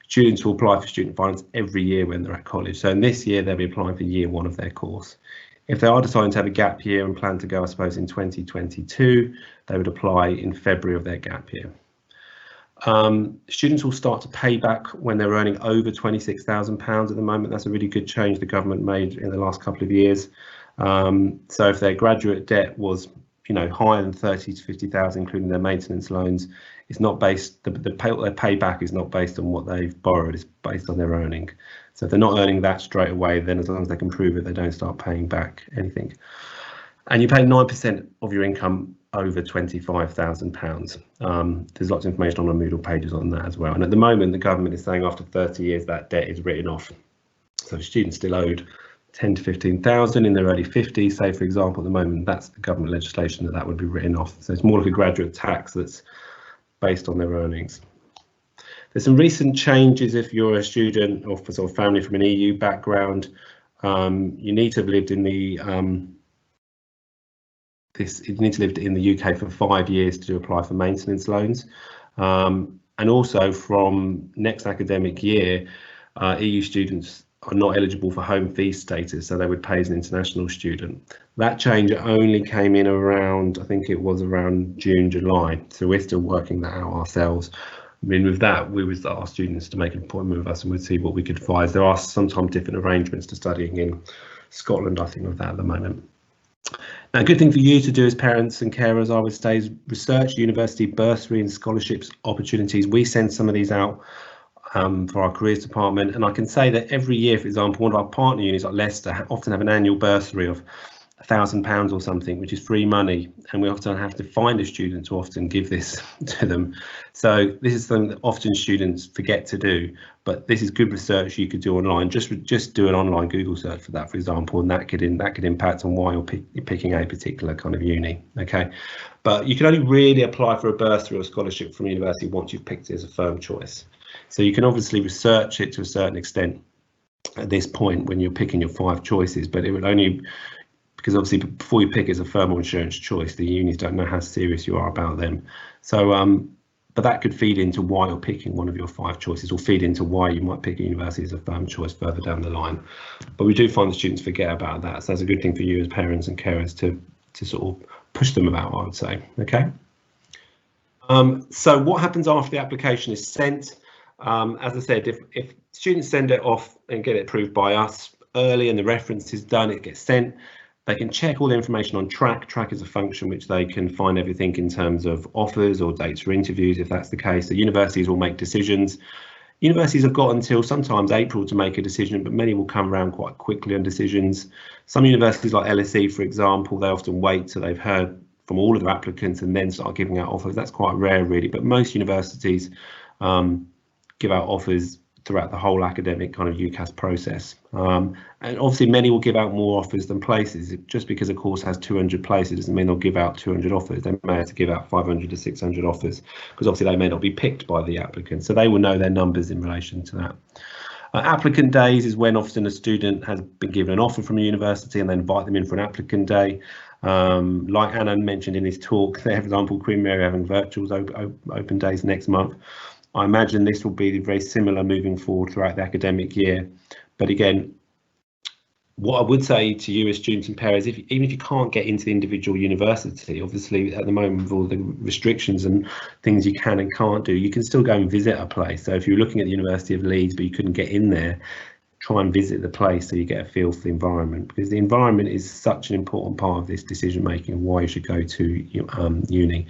Students will apply for student finance every year when they're at college. So in this year, they'll be applying for year one of their course. If they are deciding to have a gap year and plan to go, I suppose, in 2022, they would apply in February of their gap year. Students will start to pay back when they're earning over £26,000 at the moment. That's a really good change the government made in the last couple of years. So if their graduate debt was, you know, higher than 30 to 50,000, including their maintenance loans, it's not based, their payback is not based on what they've borrowed, it's based on their earning. So if they're not earning that straight away, then as long as they can prove it, they don't start paying back anything. And you pay 9% of your income over £25,000. There's lots of information on our Moodle pages on that as well. And at the moment, the government is saying after 30 years that debt is written off. So if students still owed 10 to 15,000 in their early 50s, say for example, at the moment, that's the government legislation that would be written off. So it's more like a graduate tax that's based on their earnings. There's some recent changes if you're a student or for sort of family from an EU background. You need to have lived in the you need to live in the UK for 5 years to apply for maintenance loans. And also from next academic year, EU students are not eligible for home fees status, so they would pay as an international student. That change only came in around, I think it was around June, July. So we're still working that out ourselves. I mean, with that, we would ask students to make an appointment with us and we'd see what we could advise. There are sometimes different arrangements to studying in Scotland, I think, with that at the moment. Now, a good thing for you to do as parents and carers, I would say, is research university bursary and scholarships opportunities. We send some of these out for our careers department, and I can say that every year, for example, one of our partner unis like Leicester often have an annual bursary of £1,000 or something, which is free money, and we often have to find a student to often give this to them. So this is something that often students forget to do, but this is good research you could do online. Just do an online Google search for that, for example, and that could impact on why you're picking a particular kind of uni. Okay, but you can only really apply for a bursary or scholarship from university once you've picked it as a firm choice. So you can obviously research it to a certain extent at this point when you're picking your 5 choices, but it would only, because obviously before you pick it as a firm or insurance choice, the unis don't know how serious you are about them. So, but that could feed into why you're picking one of your 5 choices, or feed into why you might pick a university as a firm choice further down the line. But we do find the students forget about that. So that's a good thing for you as parents and carers to sort of push them about, I would say. Okay. So what happens after the application is sent? As I said, if students send it off and get it approved by us early and the reference is done, it gets sent. They can check all the information on Track. Track is a function which they can find everything in terms of offers or dates for interviews, if that's the case. The universities will make decisions. Universities have got until sometimes April to make a decision, but many will come around quite quickly on decisions. Some universities like LSE, for example, they often wait till they've heard from all of the applicants and then start giving out offers. That's quite rare, really, but most universities give out offers throughout the whole academic kind of UCAS process. And obviously many will give out more offers than places. Just because a course has 200 places doesn't mean they'll give out 200 offers. They may have to give out 500 to 600 offers because obviously they may not be picked by the applicant. So they will know their numbers in relation to that. Applicant days is when often a student has been given an offer from a university and they invite them in for an applicant day. Like Anna mentioned in his talk, for example, Queen Mary having virtuals open days next month. I imagine this will be very similar moving forward throughout the academic year. But again, what I would say to you as students and parents, even if you can't get into the individual university, obviously at the moment with all the restrictions and things you can and can't do, you can still go and visit a place. So if you're looking at the University of Leeds but you couldn't get in there, try and visit the place so you get a feel for the environment, because the environment is such an important part of this decision making and why you should go to uni.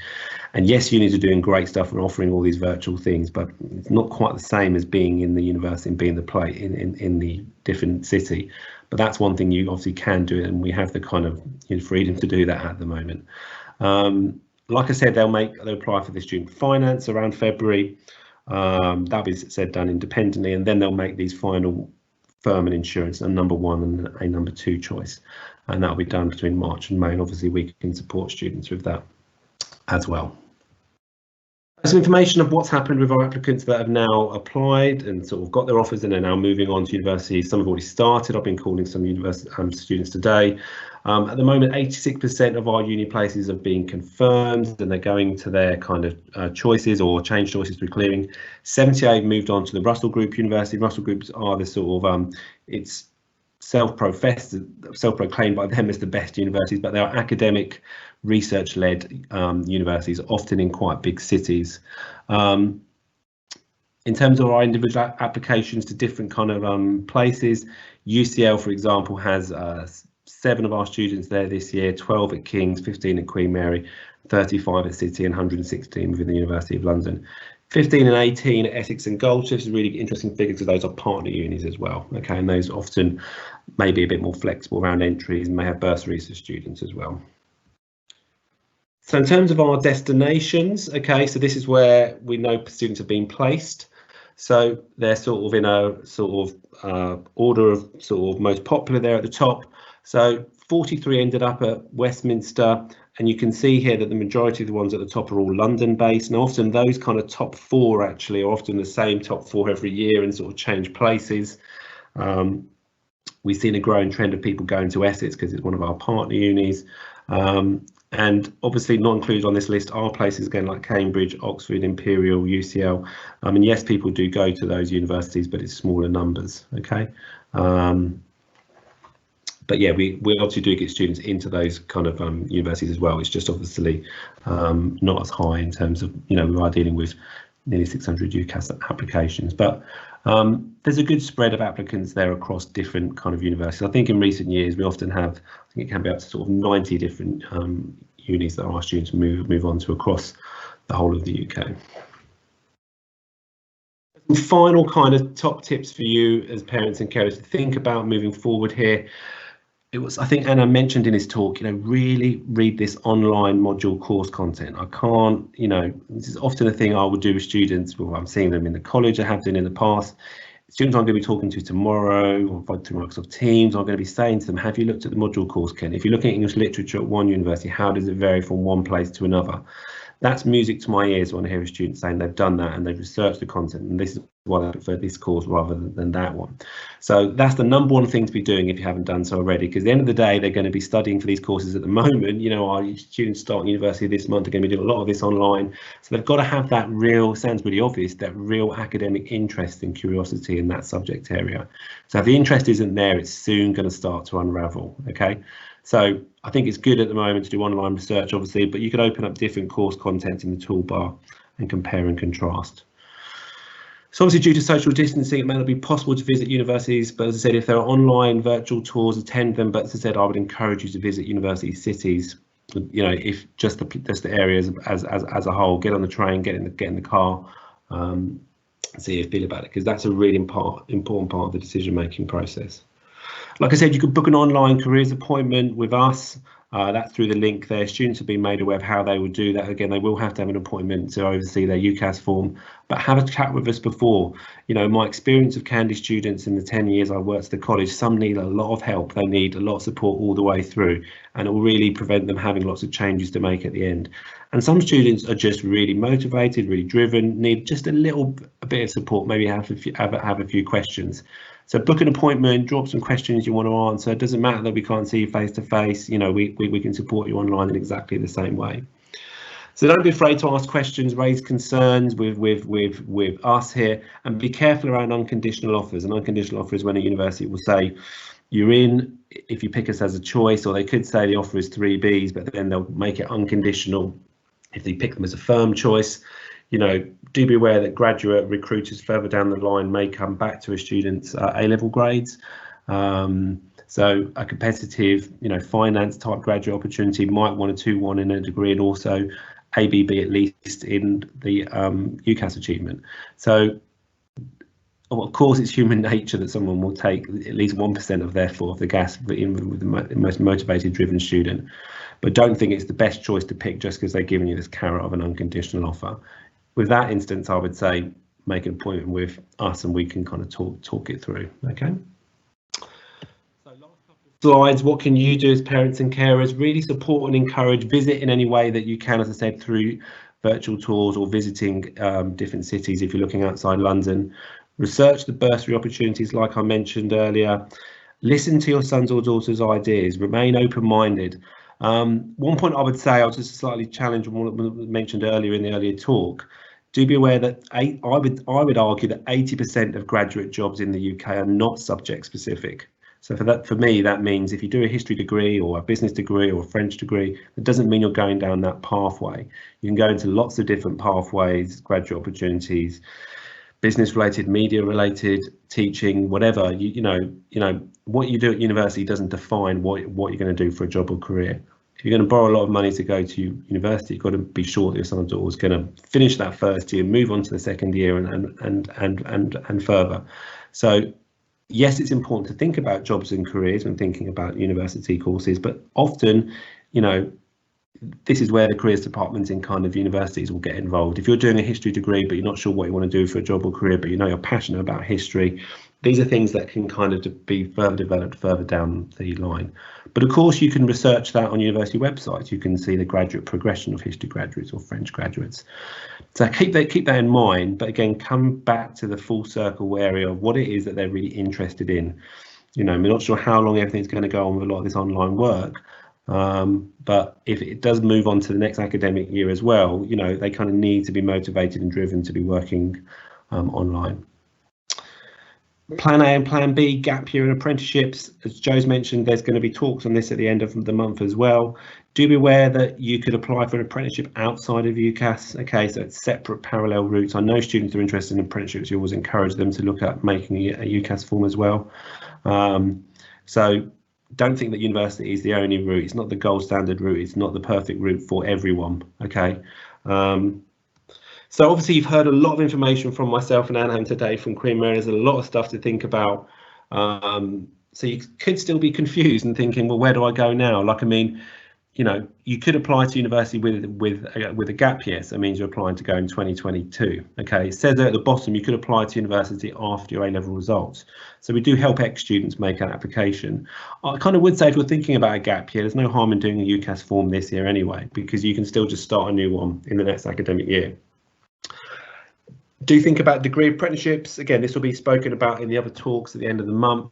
And yes, unis are doing great stuff and offering all these virtual things, but it's not quite the same as being in the university and being in the different city. But that's one thing you obviously can do, and we have the kind of freedom to do that at the moment. Like I said, they'll apply for the student finance around February. That'll be done independently, and then they'll make these final firm and insurance, a number one and a number two choice, and that'll be done between March and May, and obviously we can support students with that as well. Some information of what's happened with our applicants that have now applied and sort of got their offers and are now moving on to university. Some have already started. I've been calling some university students today. At the moment, 86% of our uni places have been confirmed and they're going to their kind of choices or change choices through clearing. 78 moved on to the Russell Group University. Russell Groups are the sort of, it's self-proclaimed by them as the best universities, but they are academic, research-led universities, often in quite big cities. In terms of our individual applications to different kind of places, UCL, for example, has 7 of our students there this year, 12 at King's, 15 at Queen Mary, 35 at City and 116 within the University of London. 15 and 18 at Essex and Goldsmiths is really interesting figures because those are partner unis as well. Okay, and those often may be a bit more flexible around entries and may have bursaries for students as well. So in terms of our destinations, okay, so this is where we know students have been placed. So they're sort of in a sort of order of sort of most popular there at the top. So 43 ended up at Westminster, and you can see here that the majority of the ones at the top are all London based, and often those kind of top 4 actually are often the same top 4 every year and sort of change places. We've seen a growing trend of people going to Essex because it's one of our partner unis. And obviously not included on this list are places again like Cambridge, Oxford, Imperial, UCL. And yes, people do go to those universities, but it's smaller numbers, okay? But yeah, we obviously do get students into those kind of universities as well. It's just obviously not as high in terms of, we are dealing with nearly 600 UCAS applications, but there's a good spread of applicants there across different kind of universities. I think in recent years we often have, I think it can be up to sort of 90 different unis that our students move on to across the whole of the UK. Some final kind of top tips for you as parents and carers to think about moving forward here. I think Anna mentioned in his talk, really read this online module course content. I can't, this is often a thing I would do with students. Well, I'm seeing them in the college, I have done in the past. Students I'm going to be talking to tomorrow or through Microsoft Teams, I'm going to be saying to them, have you looked at the module course, Ken? If you're looking at English literature at one university, how does it vary from one place to another? That's music to my ears when I hear a student saying they've done that and they've researched the content, and this is why I prefer this course rather than that one. So that's the number one thing to be doing if you haven't done so already, because at the end of the day, they're going to be studying for these courses at the moment. Our students starting university this month are going to be doing a lot of this online. So they've got to have that real, sounds really obvious, that real academic interest and curiosity in that subject area. So if the interest isn't there, it's soon going to start to unravel, okay? So I think it's good at the moment to do online research, obviously, but you could open up different course content in the toolbar and compare and contrast. So obviously, due to social distancing, it may not be possible to visit universities, but as I said, if there are online virtual tours, attend them. But as I said, I would encourage you to visit university cities. You know, if just the areas as a whole, get on the train, get in the car, see how you feel about it, because that's a really important part of the decision-making process. Like I said, you could book an online careers appointment with us. That's through the link there. Students have been made aware of how they will do that. Again, they will have to have an appointment to oversee their UCAS form, but have a chat with us before. You know, my experience of Candy students in the 10 years I worked at the college, some need a lot of help. They need a lot of support all the way through, and it will really prevent them having lots of changes to make at the end. And some students are just really motivated, really driven, need just a bit of support, maybe have a few questions. So book an appointment, drop some questions you want to answer. It doesn't matter that we can't see you face to face. You know, we can support you online in exactly the same way. So don't be afraid to ask questions, raise concerns with us here, and be careful around unconditional offers. An unconditional offer is when a university will say you're in if you pick us as a choice, or they could say the offer is 3 Bs, but then they'll make it unconditional if they pick them as a firm choice. You know, do be aware that graduate recruiters further down the line may come back to a student's A-level grades. So a competitive, you know, finance type graduate opportunity might want a 2-1 in a degree, and also ABB at least in the UCAS achievement. So of course, it's human nature that someone will take at least 1% of their foot off the gas with the most motivated, driven student. But don't think it's the best choice to pick just because they're giving you this carrot of an unconditional offer. With that instance, I would say make an appointment with us and we can kind of talk it through. Okay. So last couple of slides. What can you do as parents and carers? Really support and encourage. Visit in any way that you can, as I said, through virtual tours or visiting different cities if you're looking outside London. Research the bursary opportunities, like I mentioned earlier. Listen to your son's or daughter's ideas. Remain open-minded. One point I would say, I'll just slightly challenge what was mentioned earlier in the earlier talk. Do be aware that I would argue that 80% of graduate jobs in the UK are not subject specific. So for me, that means if you do a history degree or a business degree or a French degree, it doesn't mean you're going down that pathway. You can go into lots of different pathways, graduate opportunities, business related, media related, teaching, whatever. You know what you do at university doesn't define what you're going to do for a job or career. If you're going to borrow a lot of money to go to university, you've got to be sure that your son or daughter is going to finish that first year, move on to the second year, and further. So yes, it's important to think about jobs and careers when thinking about university courses, but often, you know, this is where the careers departments in kind of universities will get involved. If you're doing a history degree, but you're not sure what you want to do for a job or career, but you know you're passionate about history, these are things that can kind of be further developed further down the line. But of course, you can research that on university websites. You can see the graduate progression of history graduates or French graduates. So keep that in mind. But again, come back to the full circle area of what it is that they're really interested in. You know, we're not sure how long everything's going to go on with a lot of this online work. But if it does move on to the next academic year as well, you know, they kind of need to be motivated and driven to be working online. Plan A and Plan B, gap year and apprenticeships. As Joe's mentioned, there's going to be talks on this at the end of the month as well. Do be aware that you could apply for an apprenticeship outside of UCAS. Okay, so it's separate parallel routes. I know students are interested in apprenticeships. You always encourage them to look at making a UCAS form as well. So don't think that university is the only route. It's not the gold standard route. It's not the perfect route for everyone. Okay. So obviously you've heard a lot of information from myself and Anham today from Queen Mary. There's a lot of stuff to think about. So you could still be confused and thinking, well, where do I go now? Like, I mean, you know, you could apply to university with a gap year. So it means you're applying to go in 2022. Okay, it says there at the bottom you could apply to university after your A-level results. So we do help ex-students make an application. I kind of would say if you're thinking about a gap year, there's no harm in doing a UCAS form this year anyway, because you can still just start a new one in the next academic year. Do think about degree apprenticeships. Again, this will be spoken about in the other talks at the end of the month.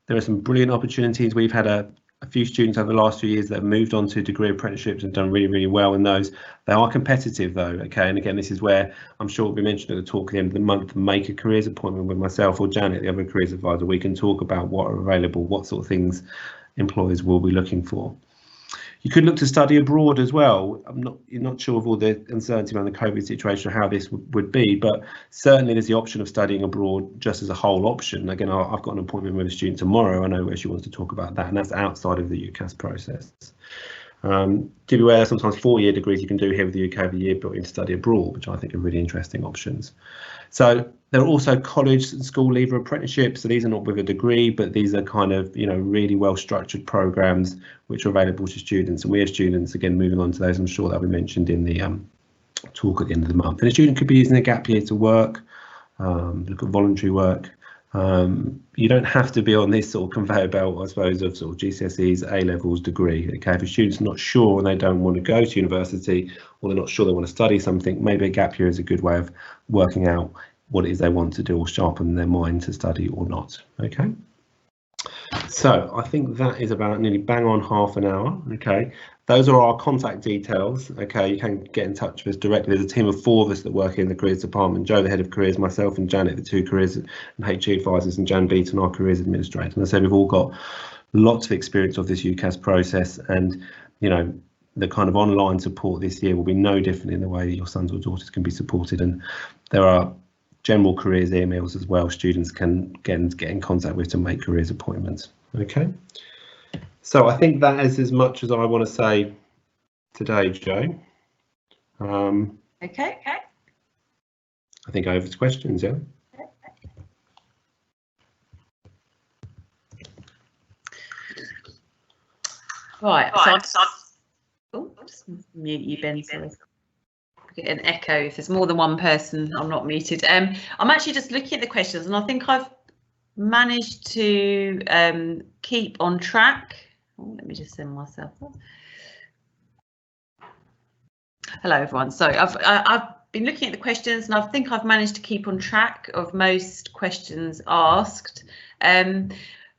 There are some brilliant opportunities. We've had a few students over the last few years that have moved on to degree apprenticeships and done really, really well in those. They are competitive though, okay? And again, this is where I'm sure it'll be mentioned at the talk at the end of the month. Make a careers appointment with myself or Janet, the other careers advisor. We can talk about what are available, what sort of things employers will be looking for. You could look to study abroad as well. You're not sure of all the uncertainty around the COVID situation, how this would be, but certainly there's the option of studying abroad just as a whole option. Again, I've got an appointment with a student tomorrow. I know where she wants to talk about that, and that's outside of the UCAS process. To be aware, sometimes 4-year degrees you can do here with the UK of the year built in study abroad, which I think are really interesting options. So there are also college and school leaver apprenticeships. So these are not with a degree, but these are kind of, really well structured programs which are available to students. And we as students, again, moving on to those, I'm sure that'll be mentioned in the talk at the end of the month. And a student could be using a gap year to work, look at voluntary work. You don't have to be on this sort of conveyor belt, I suppose, of sort of GCSEs, A-levels, degree. Okay, if a student's not sure and they don't want to go to university, or they're not sure they want to study something, maybe a gap year is a good way of working out what it is they want to do or sharpen their mind to study or not. Okay, so I think that is about nearly bang on half an hour. Okay, those are our contact details. Okay, you can get in touch with us directly. There's a team of 4 of us that work in the careers department. Joe, the head of careers, myself and Janet, the 2 careers and HE advisors, and Jan Beaton, our careers administrator. And I say we've all got lots of experience of this UCAS process, and the kind of online support this year will be no different in the way that your sons or daughters can be supported. And there are general careers emails as well students can get in contact with to make careers appointments. Okay, so I think that is as much as I want to say today, Joe. Okay. I think over to questions, yeah. Right, so just mute you, Ben, sorry. Get an echo if there's more than one person. I'm not muted. I'm actually just looking at the questions, and I think I've managed to keep on track. Let me just send myself up. Hello everyone. So I've been looking at the questions, and I think I've managed to keep on track of most questions asked. A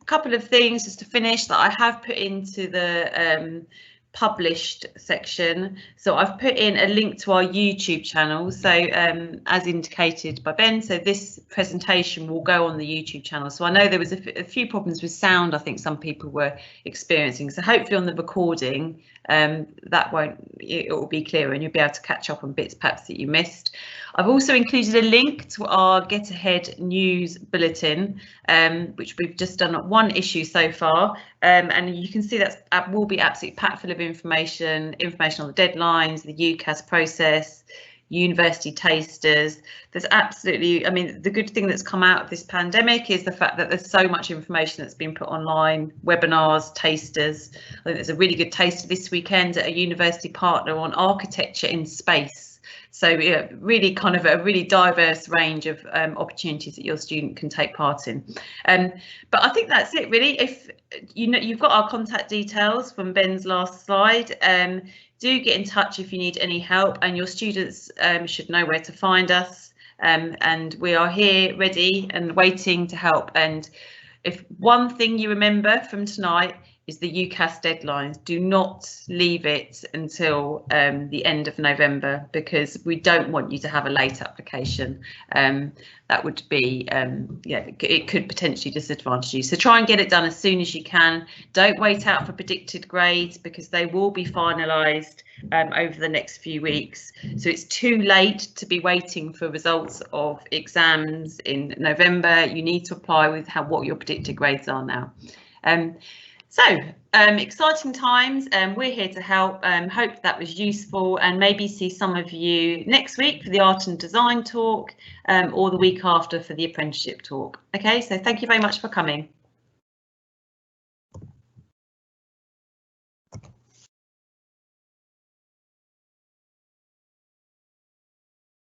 couple of things just to finish that I have put into the published section. So I've put in a link to our YouTube channel. So as indicated by Ben, so this presentation will go on the YouTube channel. So I know there was a few problems with sound, I think some people were experiencing. So hopefully on the recording, it will be clearer and you'll be able to catch up on bits perhaps that you missed. I've also included a link to our Get Ahead news bulletin, which we've just done 1 issue so far, and you can see that will be absolutely packed full of information on the deadlines, the UCAS process, university tasters. There's absolutely, I mean, the good thing that's come out of this pandemic is the fact that there's so much information that's been put online, webinars, tasters. I think there's a really good taster this weekend at a university partner on architecture in space. So yeah, really kind of a really diverse range of opportunities that your student can take part in. But I think that's it really. If you've got our contact details from Ben's last slide, do get in touch if you need any help, and your students should know where to find us. And we are here ready and waiting to help. And if one thing you remember from tonight is the UCAS deadlines, do not leave it until the end of November, because we don't want you to have a late application. That would be, it could potentially disadvantage you. So try and get it done as soon as you can. Don't wait out for predicted grades, because they will be finalised over the next few weeks. So it's too late to be waiting for results of exams in November. You need to apply with what your predicted grades are now. So exciting times, we're here to help. Hope that was useful, and maybe see some of you next week for the art and design talk, or the week after for the apprenticeship talk. Okay, so thank you very much for coming.